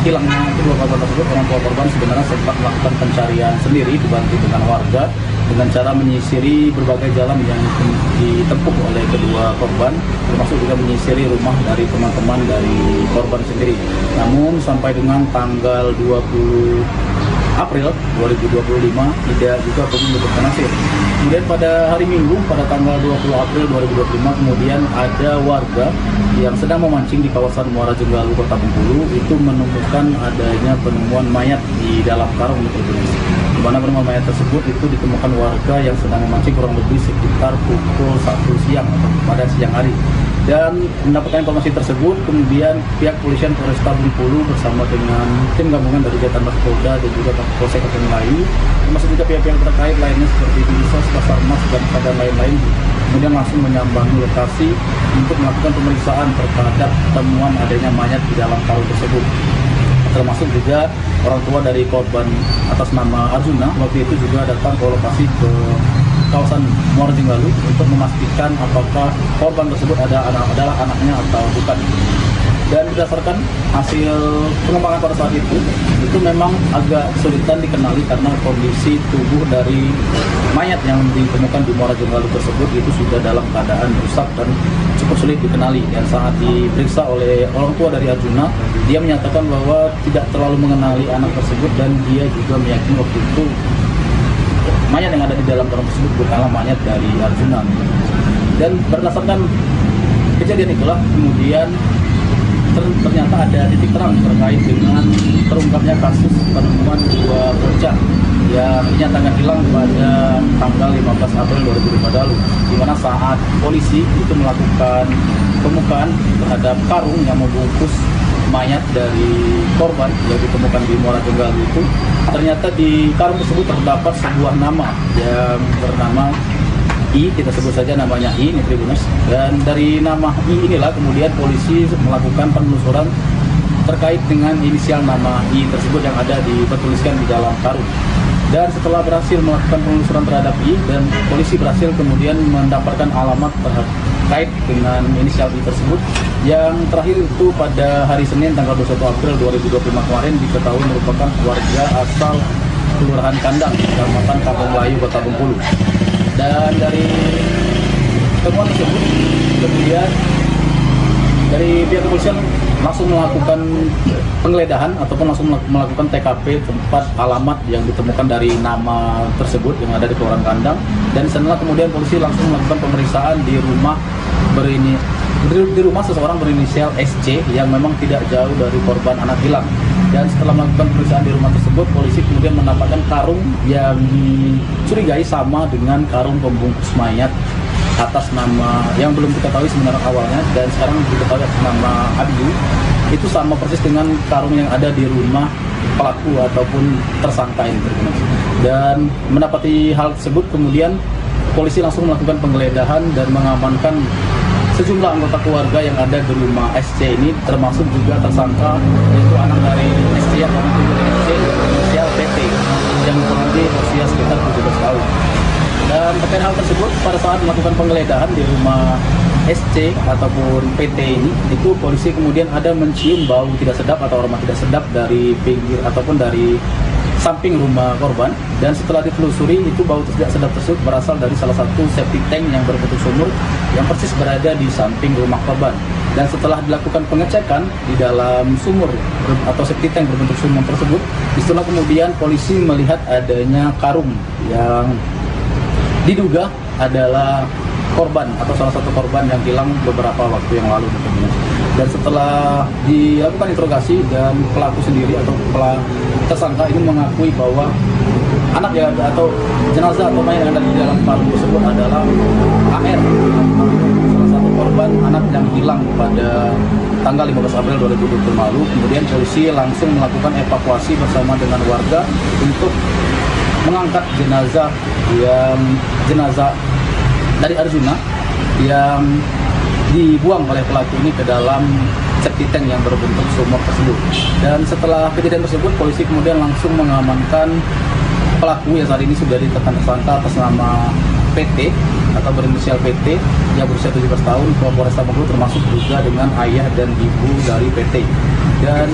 hilangnya kedua korban tersebut, orang tua korban sebenarnya sempat melakukan pencarian sendiri dibantu dengan warga dengan cara menyisiri berbagai jalan yang ditempuh oleh kedua korban, termasuk juga menyisiri rumah dari teman-teman dari korban sendiri. Namun sampai dengan tanggal 20 April 2025 tidak juga begitu berhasil. Kemudian pada hari Minggu pada tanggal 20 April 2025 kemudian ada warga yang sedang memancing di kawasan Muara Jenggalu, Kota Bengkulu itu menemukan adanya penemuan mayat di dalam karung di mana penemuan mayat tersebut itu ditemukan warga yang sedang memancing kurang lebih sekitar pukul 1 siang atau pada siang hari. Dan mendapatkan informasi tersebut, kemudian pihak kepolisian Polresta Bengkulu bersama dengan tim gabungan dari Jatan Polda dan juga Polsek Kampung Melayu, termasuk juga pihak-pihak terkait lainnya seperti Dinsos, Basarnas, dan lain-lain, kemudian langsung menyambangi lokasi untuk melakukan pemeriksaan terhadap temuan adanya mayat di dalam karung tersebut. Termasuk juga orang tua dari korban atas nama Arjuna waktu itu juga datang ke lokasi ke kawasan Muara Jenggalu untuk memastikan apakah korban tersebut adalah anaknya atau bukan. Dan berdasarkan hasil pengembangan pada saat itu memang agak kesulitan dikenali karena kondisi tubuh dari mayat yang ditemukan di Muara Jenggalu tersebut itu sudah dalam keadaan rusak dan cukup sulit dikenali. Dan saat diperiksa oleh orang tua dari Arjuna, dia menyatakan bahwa tidak terlalu mengenali anak tersebut dan dia juga meyakini waktu itu mayat yang ada di dalam karung tersebut bukanlah mayat dari Arjuna. Dan berdasarkan kejadian itulah kemudian ternyata ada titik terang terkait dengan terungkapnya kasus penemuan dua bocah yang dinyatakan hilang pada tanggal 15 April 2005 lalu, di mana saat polisi itu melakukan pembukaan terhadap karung yang membungkus mayat dari korban yang ditemukan di Muara Jenggalu itu, ternyata di karung tersebut terdapat sebuah nama yang bernama I, kita sebut saja namanya I, ini Tribuners. Dan dari nama I inilah kemudian polisi melakukan penelusuran terkait dengan inisial nama I tersebut yang ada bertuliskan di dalam karung. Dan setelah berhasil melakukan penelusuran terhadap I, dan polisi berhasil kemudian mendapatkan alamat terkait dengan inisial I tersebut, yang terakhir itu pada hari Senin tanggal 21 April 2025 kemarin diketahui merupakan warga asal Kelurahan Kandang, Kecamatan Kampung Melayu, Kota Bengkulu. Dan dari temuan tersebut kemudian dari pihak kepolisian langsung melakukan penggeledahan ataupun langsung melakukan TKP tempat alamat yang ditemukan dari nama tersebut yang ada di Kelurahan Kandang. Dan setelah kemudian polisi langsung melakukan pemeriksaan di rumah seseorang berinisial SC yang memang tidak jauh dari korban anak hilang. Dan setelah melakukan pemeriksaan di rumah tersebut, polisi kemudian mendapatkan karung yang dicurigai sama dengan karung pembungkus mayat atas nama yang belum diketahui sebenarnya awalnya dan sekarang diketahui atas nama Abiyu, itu sama persis dengan karung yang ada di rumah pelaku ataupun tersangka ini. Dan mendapati hal tersebut kemudian polisi langsung melakukan penggeledahan dan mengamankan sejumlah anggota keluarga yang ada di rumah SC ini, termasuk juga tersangka yaitu anak dari SC yang SC inisial PT yang mempunyai usia sekitar 17 tahun. Dan terkait hal tersebut, pada saat melakukan penggeledahan di rumah SC ataupun PT ini, itu polisi kemudian ada mencium bau tidak sedap atau aroma tidak sedap dari pinggir ataupun dari samping rumah korban. Dan setelah ditelusuri, itu bau tidak sedap tersebut berasal dari salah satu septic tank yang berbentuk sumur yang persis berada di samping rumah korban. Dan setelah dilakukan pengecekan di dalam sumur atau septic tank berbentuk sumur tersebut, disitulah kemudian polisi melihat adanya karung yang diduga adalah korban atau salah satu korban yang hilang beberapa waktu yang lalu. Dan setelah dilakukan interogasi dan pelaku sendiri atau tersangka ini mengakui bahwa anak yang ada atau jenazah atau mayat yang ada di dalam karung tersebut adalah AR, salah satu korban anak yang hilang pada tanggal 15 April 2020 lalu. Kemudian polisi langsung melakukan evakuasi bersama dengan warga untuk mengangkat jenazah dari Arjuna yang dibuang oleh pelaku ini ke dalam septic tank yang berbentuk sumur tersebut. Dan setelah kejadian tersebut, polisi kemudian langsung mengamankan pelaku yang saat ini sudah ditetapkan tersangka atas nama PT atau berinisial PT yang berusia 17 tahun ke Polresta Bengkulu, termasuk juga dengan ayah dan ibu dari PT. Dan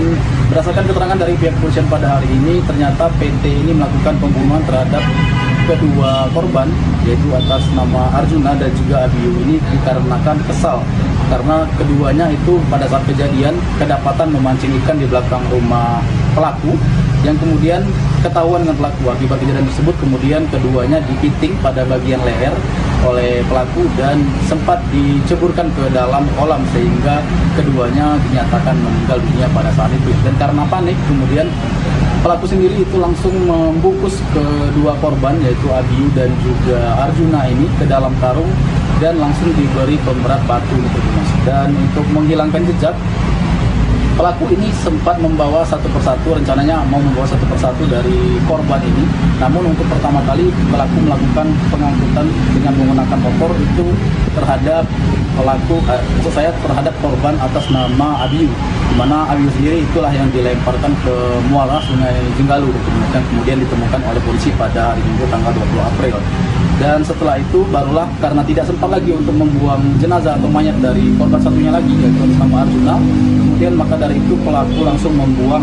berdasarkan keterangan dari pihak kepolisian pada hari ini, ternyata PT ini melakukan pembunuhan terhadap kedua korban, yaitu atas nama Arjuna dan juga Abiyu ini dikarenakan kesal karena keduanya itu pada saat kejadian kedapatan memancing ikan di belakang rumah pelaku, yang kemudian ketahuan dengan pelaku. Akibat kejadian tersebut kemudian keduanya dipiting pada bagian leher oleh pelaku dan sempat diceburkan ke dalam kolam sehingga keduanya dinyatakan meninggal dunia pada saat itu. Dan karena panik kemudian pelaku sendiri itu langsung membungkus kedua korban yaitu Abiyu dan juga Arjuna ini ke dalam karung dan langsung diberi pemberat batu. Dan untuk menghilangkan jejak, pelaku ini sempat membawa satu persatu, rencananya mau membawa satu persatu dari korban ini. Namun untuk pertama kali pelaku melakukan pengangkutan dengan menggunakan motor itu terhadap terhadap korban atas nama Abiyu, di mana Abiyu sendiri itulah yang dilemparkan ke muara Sungai Jenggalu dan kemudian ditemukan oleh polisi pada hari Minggu tanggal 20 April. Dan setelah itu barulah karena tidak sempat lagi untuk membuang jenazah atau mayat dari korban satunya lagi yaitu nama Arjuna, kemudian maka dari itu pelaku langsung membuang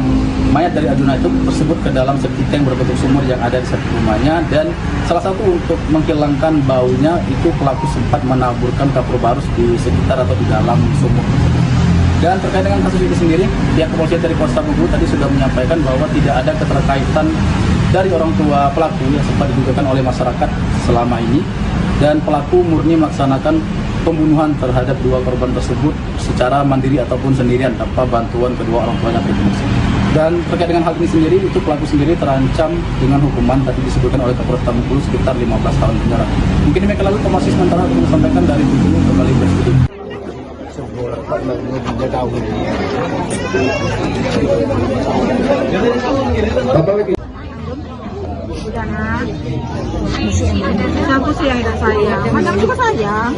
mayat dari Arjuna itu tersebut ke dalam septic tank berbentuk sumur yang ada di sekitar rumahnya. Dan salah satu untuk menghilangkan baunya itu pelaku sempat menaburkan kapur barus di sekitar atau di dalam sumur. Dan terkait dengan kasus ini sendiri, pihak kepolisian dari Polresta Bengkulu tadi sudah menyampaikan bahwa tidak ada keterkaitan dari orang tua pelaku yang sempat didugakan oleh masyarakat selama ini, dan pelaku murni melaksanakan pembunuhan terhadap dua korban tersebut secara mandiri ataupun sendirian tanpa bantuan kedua orang tuanya. Dan terkait dengan hal ini sendiri, itu pelaku sendiri terancam dengan hukuman tadi disebutkan oleh Kapolres Bengkulu sekitar 15 tahun penjara. Mungkin demikian lalu informasi sementara untuk disampaikan dari Bengkulu kembali ke studio. Udah nak. Siapa sih yang tidak sayang? Madam juga sayang.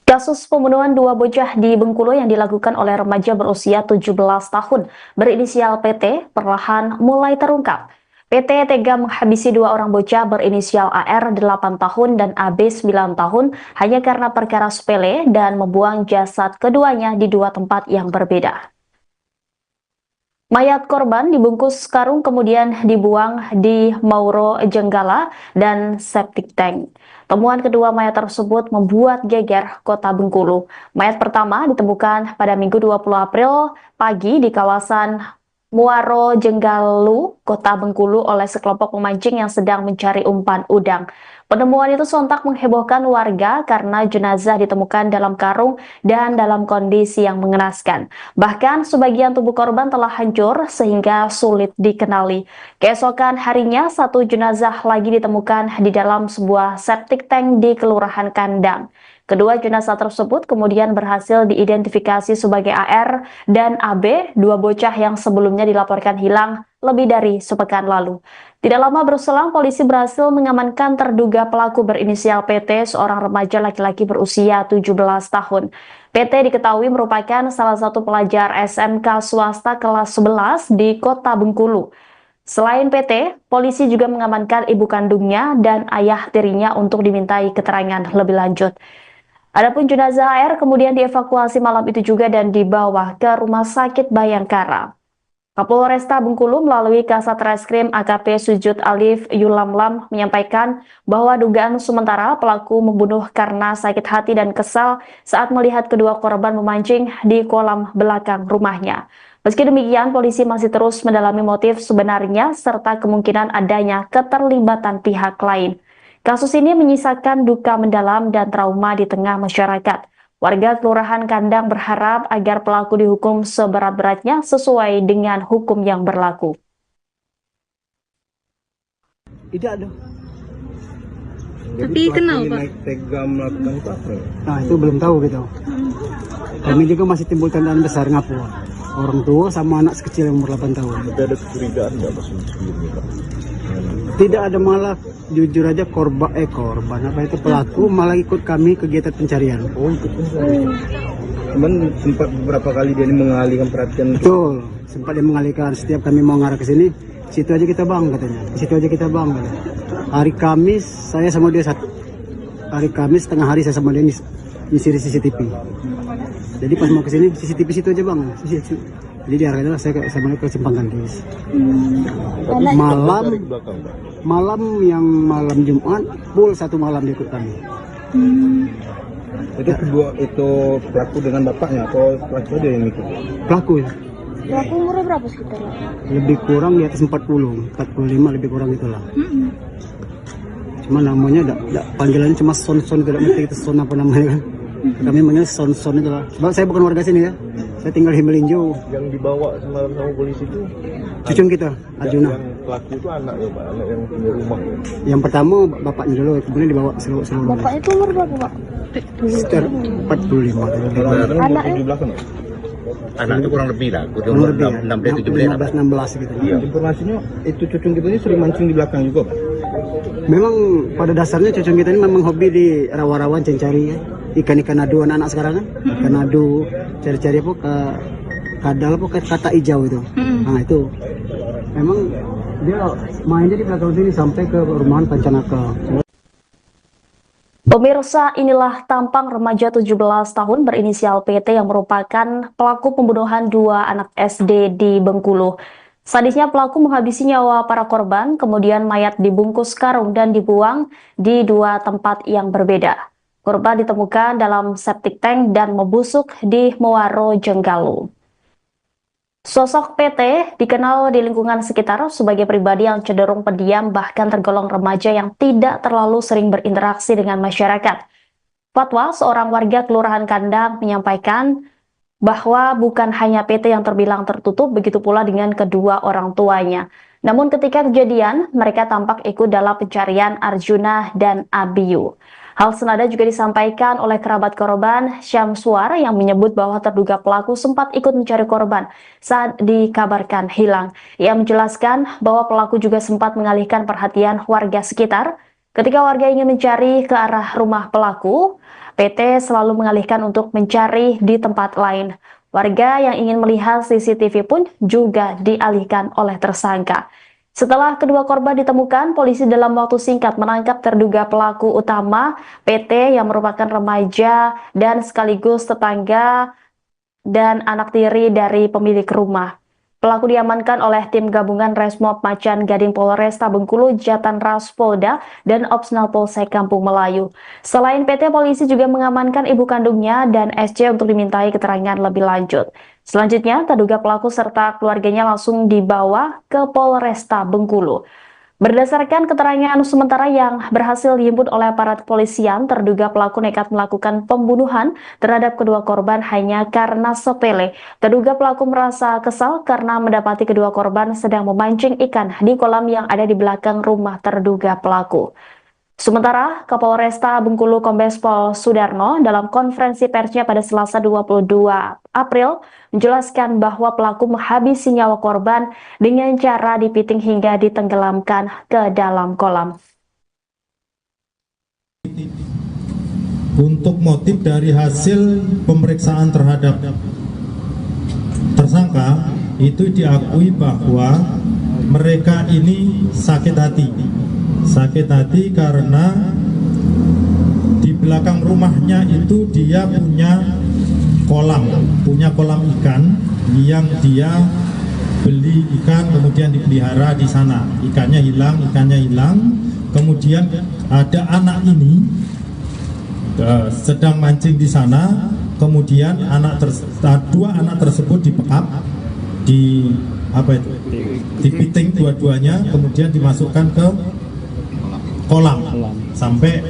Kasus pembunuhan dua bocah di Bengkulu yang dilakukan oleh remaja berusia 17 tahun berinisial PT perlahan mulai terungkap. PT tega menghabisi dua orang bocah berinisial AR 8 tahun dan AB 9 tahun hanya karena perkara sepele dan membuang jasad keduanya di dua tempat yang berbeda. Mayat korban dibungkus karung kemudian dibuang di Mauro Jenggala dan septic tank. Temuan kedua mayat tersebut membuat geger kota Bengkulu. Mayat pertama ditemukan pada Minggu 20 April pagi di kawasan Muaro Jenggalu, kota Bengkulu oleh sekelompok pemancing yang sedang mencari umpan udang. Penemuan itu sontak menghebohkan warga karena jenazah ditemukan dalam karung dan dalam kondisi yang mengenaskan. Bahkan sebagian tubuh korban telah hancur sehingga sulit dikenali. Keesokan harinya, satu jenazah lagi ditemukan di dalam sebuah septic tank di Kelurahan Kandang. Kedua jenazah tersebut kemudian berhasil diidentifikasi sebagai AR dan AB, dua bocah yang sebelumnya dilaporkan hilang lebih dari sepekan lalu. Tidak lama berselang, polisi berhasil mengamankan terduga pelaku berinisial PT, seorang remaja laki-laki berusia 17 tahun. PT diketahui merupakan salah satu pelajar SMK swasta kelas 11 di Kota Bengkulu. Selain PT, polisi juga mengamankan ibu kandungnya dan ayah tirinya untuk dimintai keterangan lebih lanjut. Adapun jenazah AR kemudian dievakuasi malam itu juga dan dibawa ke Rumah Sakit Bayangkara. Kapolresta Bengkulu melalui Kasat Reskrim AKP Sujud Alif Yulamlam menyampaikan bahwa dugaan sementara pelaku membunuh karena sakit hati dan kesal saat melihat kedua korban memancing di kolam belakang rumahnya. Meski demikian, polisi masih terus mendalami motif sebenarnya serta kemungkinan adanya keterlibatan pihak lain. Kasus ini menyisakan duka mendalam dan trauma di tengah masyarakat. Warga Kelurahan Kandang berharap agar pelaku dihukum seberat-beratnya sesuai dengan hukum yang berlaku. Tidak ada. Tapi kenal, Pak? Naik tega melakukan itu apa? Nah, itu belum tahu gitu. Kami juga masih timbul tandaan besar ngapu. Orang tua sama anak sekecil yang umur 8 tahun. Tapi ada kecurigaan nggak Mas sebelumnya, Pak? Tidak ada, malah jujur aja korban apa itu pelaku malah ikut kami kegiatan pencarian. Oh, ikut pencarian. Cuman sempat beberapa kali dia ini mengalihkan perhatian. Betul, sempat dia mengalihkan. Setiap kami mau ngarah ke sini, situ aja kita bang katanya. Di situ aja kita bang katanya. Hari Kamis saya sama dia hari Kamis tengah hari saya sama dia nyisir CCTV. Jadi pas mau ke sini CCTV situ aja bang. Jadi diarahkan saya sama dia ke Simpang Kandis. Malam Jumat full satu malam dia ikut kami. Itu kedua itu pelaku dengan bapaknya atau pelaku dia yang ikut? Pelaku ya. Pelaku umurnya berapa sekitar? Lebih kurang di atas 45 lebih kurang itulah. Cuma namanya panggilannya cuma Son tidak ngerti itu Son apa namanya kan. Kami manggil Son itu lah. Sebab saya bukan warga sini ya. Saya tinggal di Melinjo. Yang dibawa semalam sama polisi itu cucung kita, Arjuna. Yang pelaku itu anak ya Pak, anak yang punya rumah. Yang pertama bapaknya dulu, kemudian dibawa seluruh. Bapaknya itu umur berapa, Pak? Sekitar 45. Anaknya di belakang ya? Anak itu kurang lebih lah, Kurang lebih ya, 16 gitu. Iya. Informasinya itu cucung kita ini sering mancing di belakang juga Pak? Memang pada dasarnya cucung kita ini memang hobi di rawa-rawa cari ya. Ikan-ikan adu anak-anak sekarang kan. Ikan adu, cari-cari apa ke kadal apa ke kata hijau itu. Nah itu memang dia mainnya di belakang sini sampai ke rumahan Pancanaka. Pemirsa, inilah tampang remaja 17 tahun berinisial PT yang merupakan pelaku pembunuhan dua anak SD di Bengkulu. Sadisnya pelaku menghabisi nyawa para korban, kemudian mayat dibungkus karung dan dibuang di dua tempat yang berbeda. Korban ditemukan dalam septic tank dan membusuk di Muaro Jenggalu. Sosok PT dikenal di lingkungan sekitar sebagai pribadi yang cenderung pendiam bahkan tergolong remaja yang tidak terlalu sering berinteraksi dengan masyarakat. Fatwa seorang warga Kelurahan Kandang menyampaikan bahwa bukan hanya PT yang terbilang tertutup, begitu pula dengan kedua orang tuanya. Namun ketika kejadian, mereka tampak ikut dalam pencarian Arjuna dan Abiyu. Hal senada juga disampaikan oleh kerabat korban Syamsuar yang menyebut bahwa terduga pelaku sempat ikut mencari korban saat dikabarkan hilang. Ia menjelaskan bahwa pelaku juga sempat mengalihkan perhatian warga sekitar. Ketika warga ingin mencari ke arah rumah pelaku, PT selalu mengalihkan untuk mencari di tempat lain. Warga yang ingin melihat CCTV pun juga dialihkan oleh tersangka. Setelah kedua korban ditemukan, polisi dalam waktu singkat menangkap terduga pelaku utama PT yang merupakan remaja dan sekaligus tetangga dan anak tiri dari pemilik rumah. Pelaku diamankan oleh tim gabungan Resmob Macan Gading Polresta Bengkulu, Jatan Ras Polda, dan Opsnal Polsek Kampung Melayu. Selain PT, polisi juga mengamankan ibu kandungnya dan SC untuk dimintai keterangan lebih lanjut. Selanjutnya, terduga pelaku serta keluarganya langsung dibawa ke Polresta Bengkulu. Berdasarkan keterangan sementara yang berhasil dihimpun oleh aparat kepolisian, terduga pelaku nekat melakukan pembunuhan terhadap kedua korban hanya karena sepele. Terduga pelaku merasa kesal karena mendapati kedua korban sedang memancing ikan di kolam yang ada di belakang rumah terduga pelaku. Sementara Kapolresta Bengkulu Kombes Pol Sudarno dalam konferensi persnya pada Selasa 22 April menjelaskan bahwa pelaku menghabisi nyawa korban dengan cara dipiting hingga ditenggelamkan ke dalam kolam. Untuk motif dari hasil pemeriksaan terhadap tersangka itu diakui bahwa mereka ini sakit hati. Sakit hati karena di belakang rumahnya itu dia punya kolam ikan yang dia beli ikan kemudian dipelihara di sana. Ikannya hilang. Kemudian ada anak ini sedang mancing di sana. Kemudian dua anak tersebut dipekap, dipiting dua-duanya, kemudian dimasukkan ke kolam sampai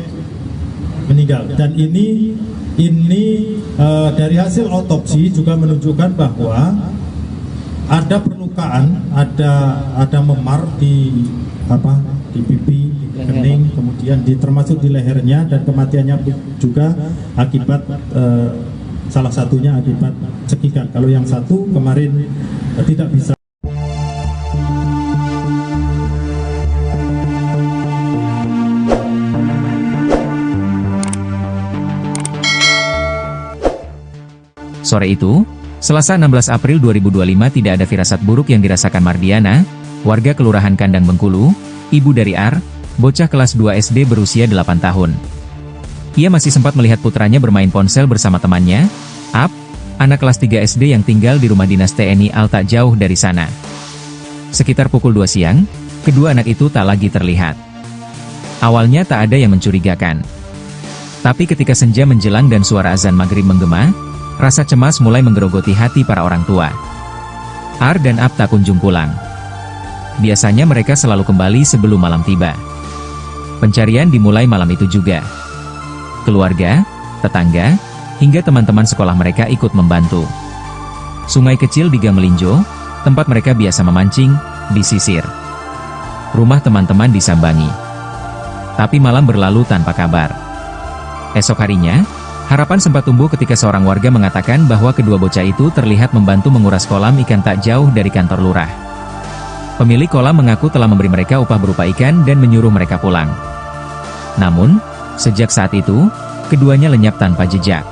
meninggal. Dan ini dari hasil otopsi juga menunjukkan bahwa ada perlukaan, ada memar di pipi, di kening, kemudian termasuk di lehernya, dan kematiannya juga akibat salah satunya akibat cekikan. Kalau yang satu kemarin tidak bisa. Sore itu, Selasa 16 April 2025 tidak ada firasat buruk yang dirasakan Mardiana, warga Kelurahan Kandang Bengkulu, ibu dari Ar, bocah kelas 2 SD berusia 8 tahun. Ia masih sempat melihat putranya bermain ponsel bersama temannya, Ap, anak kelas 3 SD yang tinggal di rumah dinas TNI Al tak jauh dari sana. Sekitar pukul 2 siang, kedua anak itu tak lagi terlihat. Awalnya tak ada yang mencurigakan. Tapi ketika senja menjelang dan suara azan maghrib menggema, rasa cemas mulai menggerogoti hati para orang tua. Ar dan Ap tak kunjung pulang. Biasanya mereka selalu kembali sebelum malam tiba. Pencarian dimulai malam itu juga. Keluarga, tetangga, hingga teman-teman sekolah mereka ikut membantu. Sungai kecil di Gang Melinjo, tempat mereka biasa memancing, disisir. Rumah teman-teman disambangi. Tapi malam berlalu tanpa kabar. Esok harinya, harapan sempat tumbuh ketika seorang warga mengatakan bahwa kedua bocah itu terlihat membantu menguras kolam ikan tak jauh dari kantor lurah. Pemilik kolam mengaku telah memberi mereka upah berupa ikan dan menyuruh mereka pulang. Namun, sejak saat itu, keduanya lenyap tanpa jejak.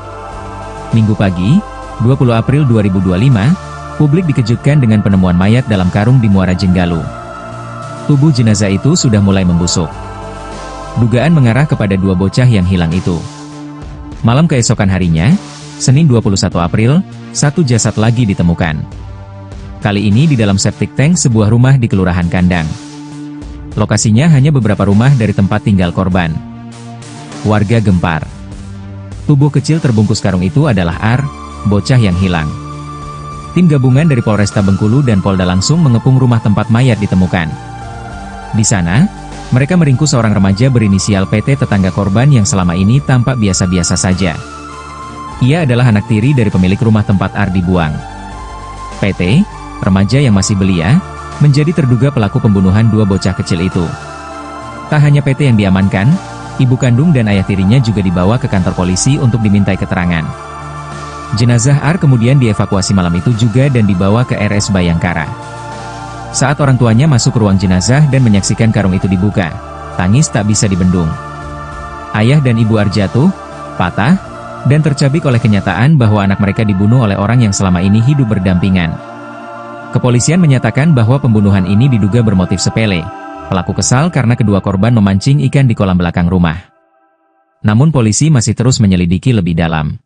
Minggu pagi, 20 April 2025, publik dikejutkan dengan penemuan mayat dalam karung di Muara Jenggalu. Tubuh jenazah itu sudah mulai membusuk. Dugaan mengarah kepada dua bocah yang hilang itu. Malam keesokan harinya, Senin 21 April, satu jasad lagi ditemukan. Kali ini di dalam septic tank sebuah rumah di Kelurahan Kandang. Lokasinya hanya beberapa rumah dari tempat tinggal korban. Warga gempar. Tubuh kecil terbungkus karung itu adalah Ar, bocah yang hilang. Tim gabungan dari Polresta Bengkulu dan Polda langsung mengepung rumah tempat mayat ditemukan. Di sana, mereka meringkus seorang remaja berinisial PT tetangga korban yang selama ini tampak biasa-biasa saja. Ia adalah anak tiri dari pemilik rumah tempat Ar dibuang. PT, remaja yang masih belia, menjadi terduga pelaku pembunuhan dua bocah kecil itu. Tak hanya PT yang diamankan, ibu kandung dan ayah tirinya juga dibawa ke kantor polisi untuk dimintai keterangan. Jenazah Ar kemudian dievakuasi malam itu juga dan dibawa ke RS Bayangkara. Saat orang tuanya masuk ke ruang jenazah dan menyaksikan karung itu dibuka, tangis tak bisa dibendung. Ayah dan ibu Ar jatuh, patah, dan tercabik oleh kenyataan bahwa anak mereka dibunuh oleh orang yang selama ini hidup berdampingan. Kepolisian menyatakan bahwa pembunuhan ini diduga bermotif sepele. Pelaku kesal karena kedua korban memancing ikan di kolam belakang rumah. Namun polisi masih terus menyelidiki lebih dalam.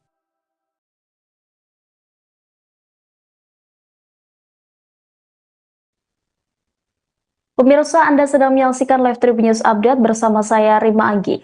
Pemirsa, Anda sedang menyaksikan Live Tribun News Update bersama saya Rima Anggi.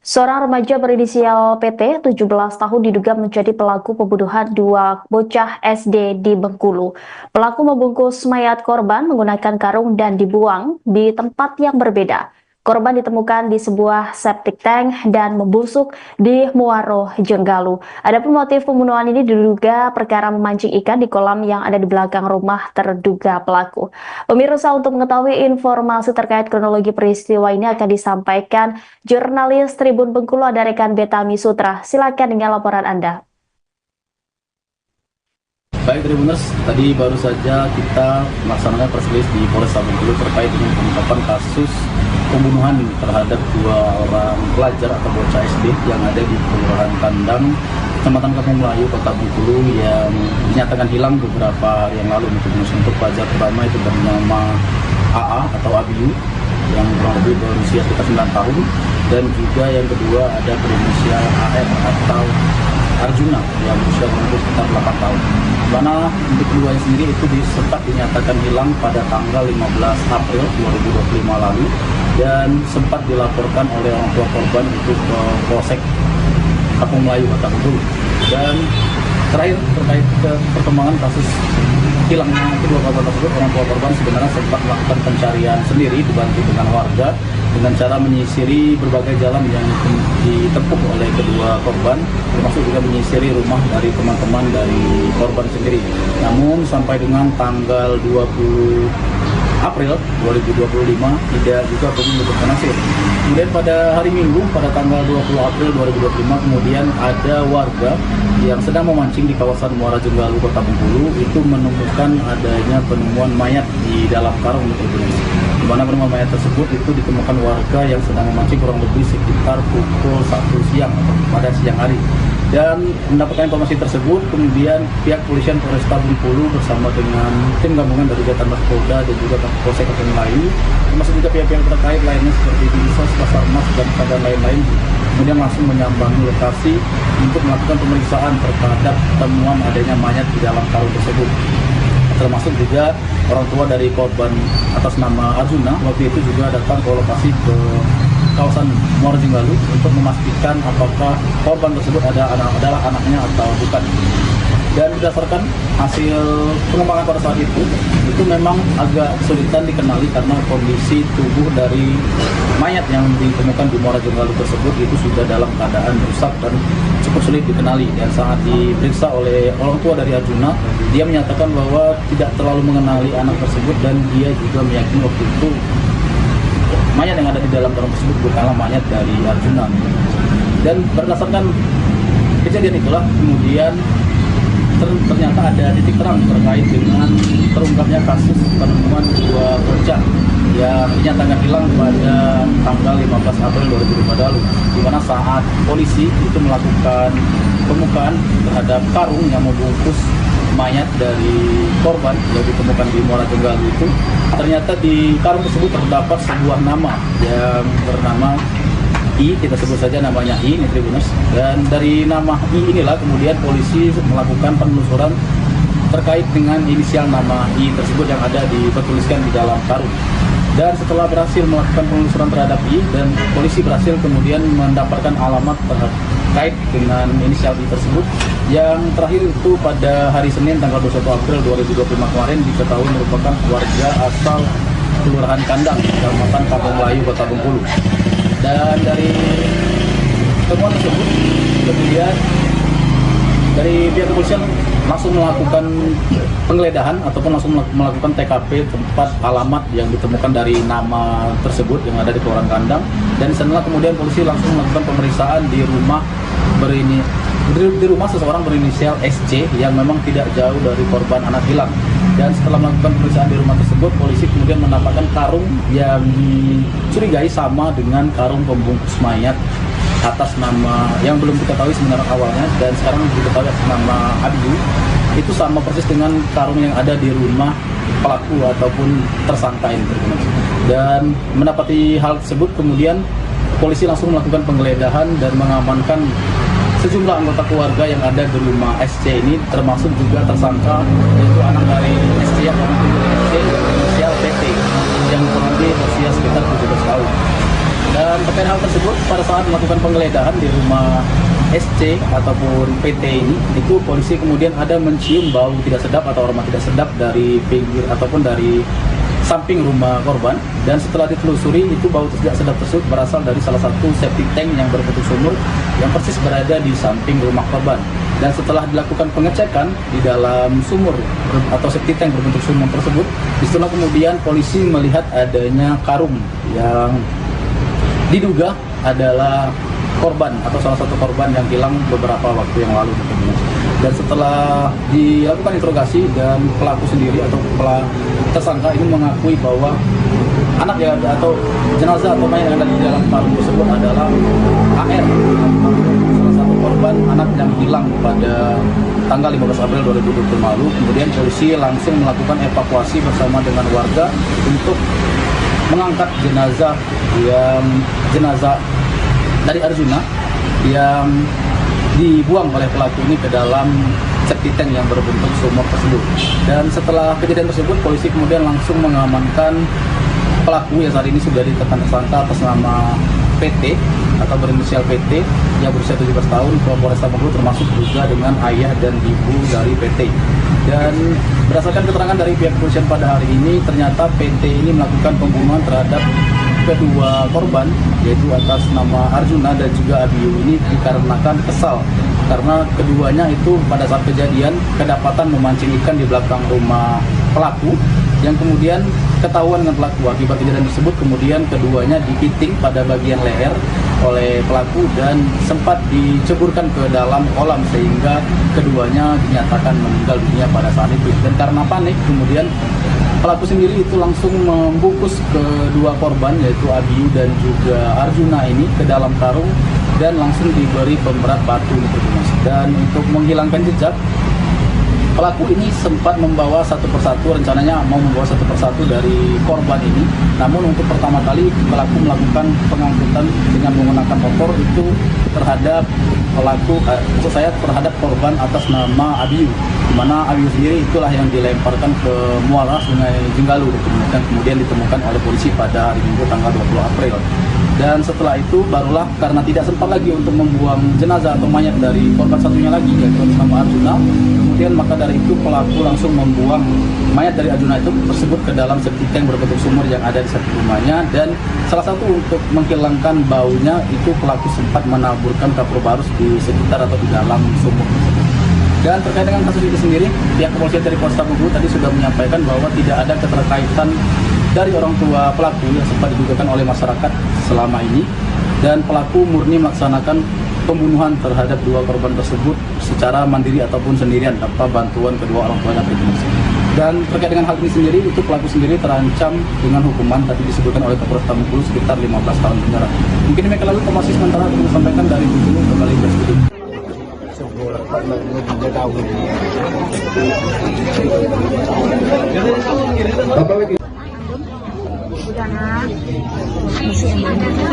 Seorang remaja berinisial PT 17 tahun diduga menjadi pelaku pembunuhan dua bocah SD di Bengkulu. Pelaku membungkus mayat korban menggunakan karung dan dibuang di tempat yang berbeda. Korban ditemukan di sebuah septic tank dan membusuk di Muaro Jenggalu. Adapun motif pembunuhan ini diduga perkara memancing ikan di kolam yang ada di belakang rumah terduga pelaku. Pemirsa, untuk mengetahui informasi terkait kronologi peristiwa ini akan disampaikan jurnalis Tribun Bengkulu, ada rekan Betami Sutra. Silakan dengan laporan Anda. Baik Tribuners, tadi baru saja kita melaksanakan press release di Polresta Bengkulu terkait dengan pengungkapan kasus pembunuhan terhadap dua orang pelajar atau bocah SD yang ada di Kelurahan Kandang, Kecamatan Kampung Melayu, Kota Bengkulu yang dinyatakan hilang beberapa hari yang lalu. Untuk pelajar pertama itu bernama AA atau Abiyu yang kurang lebih berusia sekitar 9 tahun, dan juga yang kedua ada berinisial AR atau Arjuna yang berusia sekitar 8 tahun. Di mana untuk keduanya sendiri itu sempat dinyatakan hilang pada tanggal 15 April 2025 lalu dan sempat dilaporkan oleh orang tua korban itu ke Polsek Kampung Melayu, Kota Bengkulu. Dan terakhir terkait ke perkembangan kasus hilangnya kedua korban tersebut, orang tua korban sebenarnya sempat melakukan pencarian sendiri dibantu dengan warga dengan cara menyisiri berbagai jalan yang ditempuh oleh kedua korban, termasuk juga menyisiri rumah dari teman-teman dari korban sendiri. Namun sampai dengan tanggal 20 April 2025 tidak juga menemukan hasil. Kemudian pada hari Minggu pada tanggal 20 April 2025 kemudian ada warga yang sedang memancing di kawasan Muara Jenggalu, Kota Bengkulu itu menemukan adanya penemuan mayat di dalam karung di mana penemuan mayat tersebut itu ditemukan warga yang sedang memancing kurang lebih sekitar pukul 1 siang atau pada siang hari. Dan mendapatkan informasi tersebut, kemudian pihak kepolisian Polresta Bengkulu bersama dengan tim gabungan dari Jatan Polda dan juga Polsek Kampung Melayu, termasuk juga pihak-pihak terkait lainnya seperti Dinsos, Basarnas, dan lain-lain, kemudian langsung menyambangi lokasi untuk melakukan pemeriksaan terhadap temuan adanya mayat di dalam karung tersebut. Termasuk juga orang tua dari korban atas nama Arjuna waktu itu juga datang ke lokasi ke kawasan Muara Jenggalu untuk memastikan apakah korban tersebut adalah anaknya atau bukan. Dan berdasarkan hasil pengembangan pada saat itu memang agak kesulitan dikenali karena kondisi tubuh dari mayat yang ditemukan di Muara Jenggalu tersebut itu sudah dalam keadaan rusak dan cukup sulit dikenali. Dan saat diperiksa oleh orang tua dari Arjuna, dia menyatakan bahwa tidak terlalu mengenali anak tersebut dan dia juga meyakini waktu itu mayat yang ada di dalam karung tersebut bukanlah mayat dari Arjuna. Dan berdasarkan kejadian itulah kemudian ternyata ada titik terang terkait dengan terungkapnya kasus penemuan dua bocah yang dinyatakan hilang pada tanggal 15 April 2005 lalu, di mana saat polisi itu melakukan pembukaan terhadap karung yang membungkus mayat dari korban yang ditemukan di Muara Jenggalu itu, ternyata di karung tersebut terdapat sebuah nama yang bernama I, kita sebut saja namanya I, ini Tribuners. Dan dari nama I inilah kemudian polisi melakukan penelusuran terkait dengan inisial nama I tersebut yang ada dituliskan di dalam karung. Dan setelah berhasil melakukan penelusuran terhadap I, dan polisi berhasil kemudian mendapatkan alamat terkait dengan inisial I tersebut, yang terakhir itu pada hari Senin tanggal 21 April 2025 kemarin diketahui merupakan warga asal Kelurahan Kandang, Kecamatan Kampung Melayu, Kota Bengkulu. Dan dari temuan tersebut kemudian dari pihak kepolisian langsung melakukan penggeledahan ataupun langsung melakukan TKP tempat alamat yang ditemukan dari nama tersebut yang ada di Kelurahan Kandang. Dan setelah kemudian polisi langsung melakukan pemeriksaan di rumah seseorang berinisial SC yang memang tidak jauh dari korban anak hilang. Dan setelah melakukan pemeriksaan di rumah tersebut, polisi kemudian mendapatkan karung yang dicurigai sama dengan karung pembungkus mayat atas nama yang belum diketahui sebenarnya awalnya, dan sekarang diketahui atas nama Abiyu. Itu sama persis dengan karung yang ada di rumah pelaku ataupun tersangka ini. Dan mendapati hal tersebut kemudian polisi langsung melakukan penggeledahan dan mengamankan sejumlah anggota keluarga yang ada di rumah SC ini, termasuk juga tersangka yaitu anak dari SC yang berinisial PT yang kurang lebih berusia sekitar 17 tahun. Dan terkait hal tersebut, pada saat melakukan penggeledahan di rumah SC ataupun PT ini, itu polisi kemudian ada mencium bau tidak sedap atau aroma tidak sedap dari pinggir ataupun dari samping rumah korban. Dan setelah ditelusuri, itu bau tidak sedap tersebut berasal dari salah satu septic tank yang berbentuk sumur yang persis berada di samping rumah korban. Dan setelah dilakukan pengecekan di dalam sumur atau septic tank berbentuk sumur tersebut, disitulah kemudian polisi melihat adanya karung yang diduga adalah korban atau salah satu korban yang hilang beberapa waktu yang lalu. Dan setelah dilakukan interogasi, dan pelaku sendiri atau tersangka ini mengakui bahwa anak yang atau jenazah atau mayat yang ada di dalam karung tersebut adalah AR, salah satu korban anak yang hilang pada tanggal 15 April 2020 lalu. Kemudian polisi langsung melakukan evakuasi bersama dengan warga untuk mengangkat jenazah dari Arjuna yang dibuang oleh pelaku ini ke dalam septic tank yang berbentuk sumur tersebut. Dan setelah kejadian tersebut, polisi kemudian langsung mengamankan pelaku yang saat ini sudah ditetapkan tersangka atas nama PT atau berinisial PT yang berusia 17 tahun ke Polresta Bengkulu, termasuk juga dengan ayah dan ibu dari PT. Dan berdasarkan keterangan dari pihak kepolisian pada hari ini, ternyata PT ini melakukan pembunuhan terhadap kedua korban, yaitu atas nama Arjuna dan juga Abiyu ini dikarenakan kesal karena keduanya itu pada saat kejadian kedapatan memancing ikan di belakang rumah pelaku, yang kemudian ketahuan dengan pelaku. Akibat kejadian tersebut, kemudian keduanya dipiting pada bagian leher oleh pelaku dan sempat diceburkan ke dalam kolam, sehingga keduanya dinyatakan meninggal dunia pada saat itu. Dan karena panik, kemudian pelaku sendiri itu langsung membungkus kedua korban, yaitu Abiyu dan juga Arjuna ini, ke dalam karung dan langsung diberi pemberat batu gitu, Mas. Dan untuk menghilangkan jejak, pelaku ini sempat membawa satu persatu, rencananya mau membawa satu persatu dari korban ini. Namun untuk pertama kali pelaku melakukan pengangkutan dengan menggunakan motor itu terhadap terhadap korban atas nama Abiyu, di mana Abiyu sendiri itulah yang dilemparkan ke muara Sungai Jenggalu dan kemudian ditemukan oleh polisi pada hari Minggu tanggal 20 April. Dan setelah itu barulah, karena tidak sempat lagi untuk membuang jenazah atau mayat dari korban satunya lagi, yaitu nama Arjuna, kemudian maka dari itu pelaku langsung membuang mayat dari Arjuna itu tersebut ke dalam septic tank berbentuk sumur yang ada di samping rumahnya. Dan salah satu untuk menghilangkan baunya itu pelaku sempat menaburkan kapur barus di sekitar atau di dalam sumur tersebut. Dan terkait dengan kasus itu sendiri, pihak kepolisian dari Polresta Bengkulu tadi sudah menyampaikan bahwa tidak ada keterkaitan dari orang tua pelaku yang sempat didugakan oleh masyarakat selama ini, dan pelaku murni melaksanakan pembunuhan terhadap dua korban tersebut secara mandiri ataupun sendirian tanpa bantuan kedua orang tuanya. Dan terkait dengan hal ini sendiri, itu pelaku sendiri terancam dengan hukuman tadi disebutkan oleh Polresta Bengkulu sekitar 15 tahun penjara. Mungkin demikian lalu informasi sementara yang disampaikan dari Bengkulu kembali ke studio. Udah nak,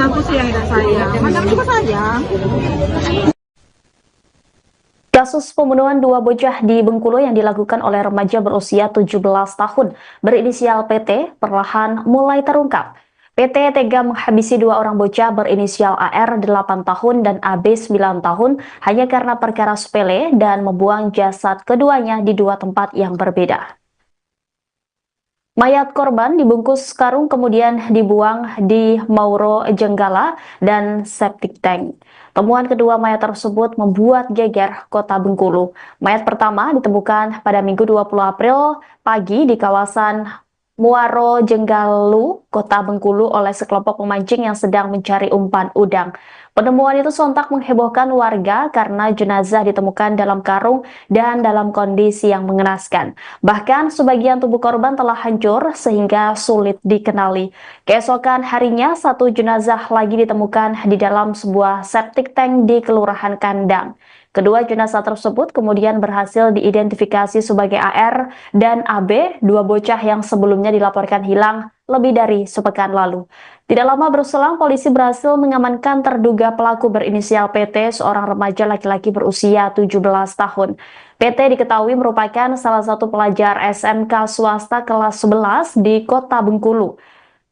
aku sih yang tidak sayang, madam juga sayang. Kasus pembunuhan dua bocah di Bengkulu yang dilakukan oleh remaja berusia 17 tahun berinisial PT perlahan mulai terungkap. PT tega menghabisi dua orang bocah berinisial AR 8 tahun dan AB 9 tahun hanya karena perkara sepele dan membuang jasad keduanya di dua tempat yang berbeda. Mayat korban dibungkus karung kemudian dibuang di Mauro Jenggala dan septic tank. Temuan kedua mayat tersebut membuat geger kota Bengkulu. Mayat pertama ditemukan pada Minggu 20 April pagi di kawasan Muaro Jenggalu, kota Bengkulu oleh sekelompok pemancing yang sedang mencari umpan udang. Penemuan itu sontak menghebohkan warga karena jenazah ditemukan dalam karung dan dalam kondisi yang mengenaskan. Bahkan sebagian tubuh korban telah hancur sehingga sulit dikenali. Keesokan harinya, satu jenazah lagi ditemukan di dalam sebuah septic tank di Kelurahan Kandang. Kedua jenazah tersebut kemudian berhasil diidentifikasi sebagai AR dan AB, dua bocah yang sebelumnya dilaporkan hilang lebih dari sepekan lalu. Tidak lama berselang, polisi berhasil mengamankan terduga pelaku berinisial PT, seorang remaja laki-laki berusia 17 tahun. PT diketahui merupakan salah satu pelajar SMK swasta kelas 11 di kota Bengkulu.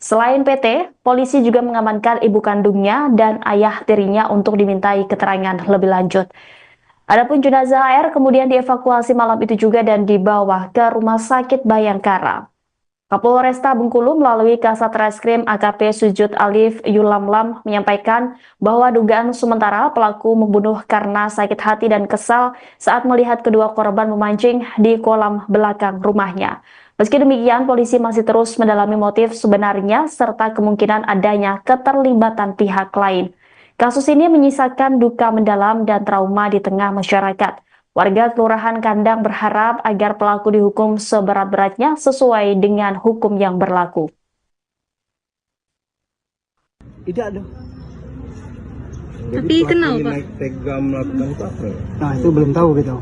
Selain PT, polisi juga mengamankan ibu kandungnya dan ayah tirinya untuk dimintai keterangan lebih lanjut. Adapun jenazah AR kemudian dievakuasi malam itu juga dan dibawa ke Rumah Sakit Bayangkara. Kapolresta Bengkulu melalui Kasat Reskrim AKP Sujud Alif Yulamlam menyampaikan bahwa dugaan sementara pelaku membunuh karena sakit hati dan kesal saat melihat kedua korban memancing di kolam belakang rumahnya. Meski demikian, polisi masih terus mendalami motif sebenarnya serta kemungkinan adanya keterlibatan pihak lain. Kasus ini menyisakan duka mendalam dan trauma di tengah masyarakat. Warga Kelurahan Kandang berharap agar pelaku dihukum seberat-beratnya sesuai dengan hukum yang berlaku. Tidak ada. Tapi kenal Pak? Naik tega melakukan itu apa? Nah itu belum tahu gitu.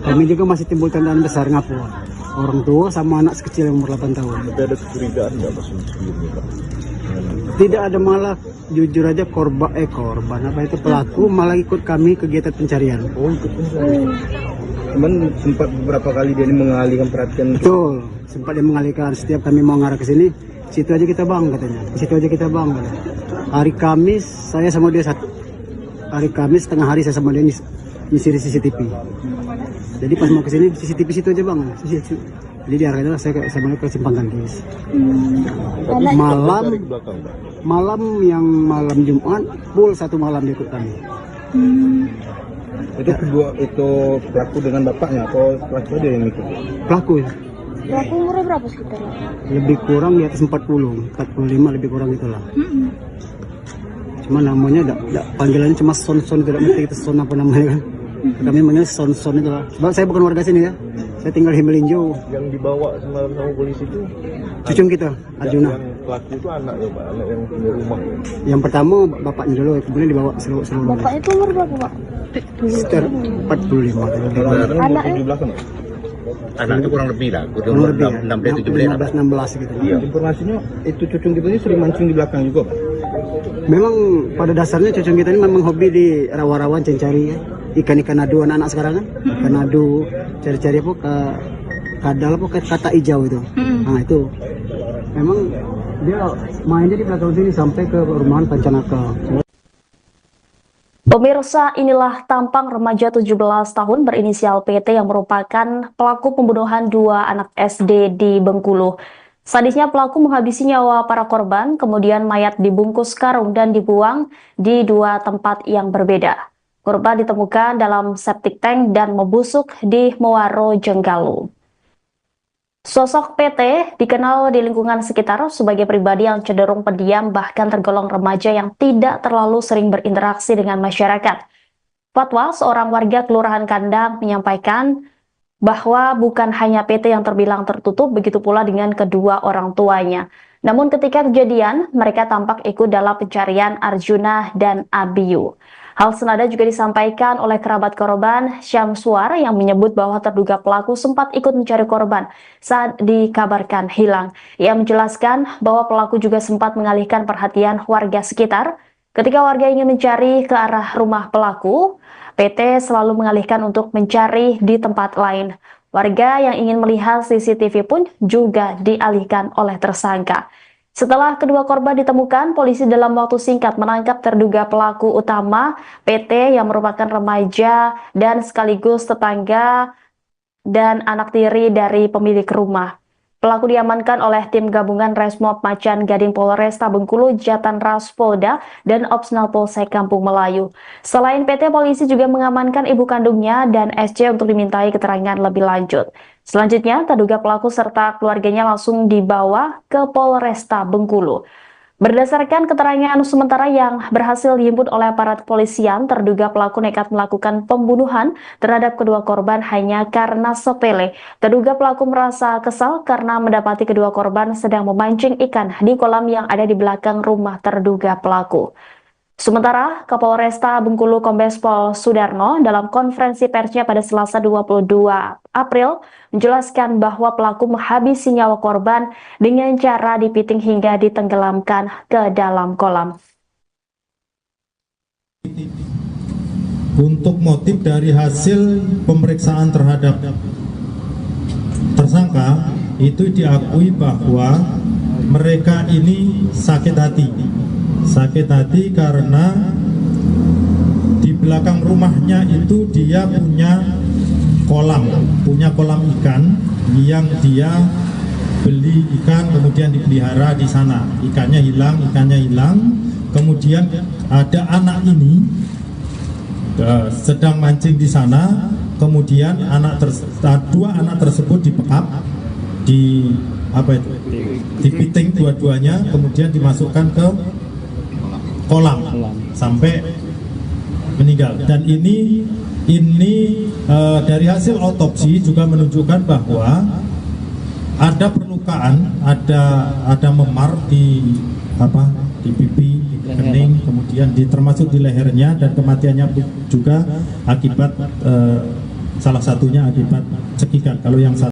Kami juga masih timbul tandaan besar ngapu. Orang tua sama anak sekecil yang umur 8 tahun. Tapi ada kecurigaan nggak Mas sebelumnya Pak? Tidak ada, malah jujur aja korban apa itu pelaku malah ikut kami kegiatan pencarian. Oh ikut pencarian. Cuman sempat beberapa kali dia ini mengalihkan perhatian. Betul, sempat dia mengalihkan. Setiap kami mau ngarah ke sini, situ aja kita bang katanya. Di situ aja kita bang katanya. Hari Kamis saya sama dia hari Kamis tengah hari saya sama dia nyisir CCTV. Jadi pas mau ke sini CCTV situ aja bang. Jadi diarahkan saya sama ke Simpang Gandis. Malam yang malam Jumat full satu malam dia ikut kami. Itu kedua itu pelaku dengan bapaknya atau pelaku dia yang ikut? Pelaku ya. Pelaku umurnya berapa sekitar? Lebih kurang di atas 40, 45 lebih kurang itulah. Cuma namanya panggilannya cuma son-son, tidak mesti kita son apa namanya kan. Kami manggil son-son itu lah. Sebab saya bukan warga sini ya. Saya tinggal di Melinjo. Yang dibawa semalam sama polisi itu cucung kita, Arjuna. Yang pelaku itu anak ya Pak, anak yang punya rumah. Yang pertama bapaknya dulu, kemudian dibawa seluruh. Bapak itu umur berapa Pak? Sekitar 45. Anaknya? Di belakang. Anaknya kurang lebih lah, Kurang lebih ya. 16 gitu. Iya. Informasinya itu cucung kita ini sering mancing di belakang juga Pak. Memang pada dasarnya cucung kita ini memang hobi di rawa-rawa cari ya. Ikan-ikan adu anak-anak sekarang kan. Ikan adu, cari-cari apa ke kadal apa ke kata hijau itu. Nah itu. Memang dia mainnya di belakang sini sampai ke perumahan Pancanaka. Pemirsa, inilah tampang remaja 17 tahun berinisial PT yang merupakan pelaku pembunuhan 2 anak SD di Bengkulu. Sadisnya pelaku menghabisi nyawa para korban, kemudian mayat dibungkus karung dan dibuang di 2 tempat yang berbeda. Korban ditemukan dalam septic tank dan membusuk di Muaro Jenggalu. Sosok PT dikenal di lingkungan sekitar sebagai pribadi yang cenderung pendiam bahkan tergolong remaja yang tidak terlalu sering berinteraksi dengan masyarakat. Fatwa seorang warga Kelurahan Kandang menyampaikan bahwa bukan hanya PT yang terbilang tertutup, begitu pula dengan kedua orang tuanya. Namun ketika kejadian, mereka tampak ikut dalam pencarian Arjuna dan Abiyu. Hal senada juga disampaikan oleh kerabat korban Syamsuar yang menyebut bahwa terduga pelaku sempat ikut mencari korban saat dikabarkan hilang. Ia menjelaskan bahwa pelaku juga sempat mengalihkan perhatian warga sekitar. Ketika warga ingin mencari ke arah rumah pelaku, PT selalu mengalihkan untuk mencari di tempat lain. Warga yang ingin melihat CCTV pun juga dialihkan oleh tersangka. Setelah kedua korban ditemukan, polisi dalam waktu singkat menangkap terduga pelaku utama PT yang merupakan remaja dan sekaligus tetangga dan anak tiri dari pemilik rumah. Pelaku diamankan oleh tim gabungan Resmob Macan Gading Polresta Bengkulu, Jatan Ras Polda, dan Opsnal Polsek Kampung Melayu. Selain PT, polisi juga mengamankan ibu kandungnya dan SC untuk dimintai keterangan lebih lanjut. Selanjutnya, terduga pelaku serta keluarganya langsung dibawa ke Polresta Bengkulu. Berdasarkan keterangan sementara yang berhasil dihimpun oleh aparat kepolisian, terduga pelaku nekat melakukan pembunuhan terhadap kedua korban hanya karena sepele. Terduga pelaku merasa kesal karena mendapati kedua korban sedang memancing ikan di kolam yang ada di belakang rumah terduga pelaku. Sementara, Kapolresta Bengkulu Kombes Pol Sudarno dalam konferensi persnya pada Selasa 22 April menjelaskan bahwa pelaku menghabisi nyawa korban dengan cara dipiting hingga ditenggelamkan ke dalam kolam. Untuk motif dari hasil pemeriksaan terhadap tersangka, itu diakui bahwa mereka ini sakit hati karena di belakang rumahnya itu dia punya kolam ikan yang dia beli ikan kemudian dipelihara di sana. Ikannya hilang, kemudian ada anak ini sedang mancing di sana, kemudian dua anak tersebut dipekap, dipiting dua-duanya, kemudian dimasukkan ke kolam sampai meninggal. Dan ini dari hasil otopsi juga menunjukkan bahwa ada perlukaan, ada memar di pipi, di kening, kemudian termasuk di lehernya, dan kematiannya juga akibat salah satunya akibat cekikan. Kalau yang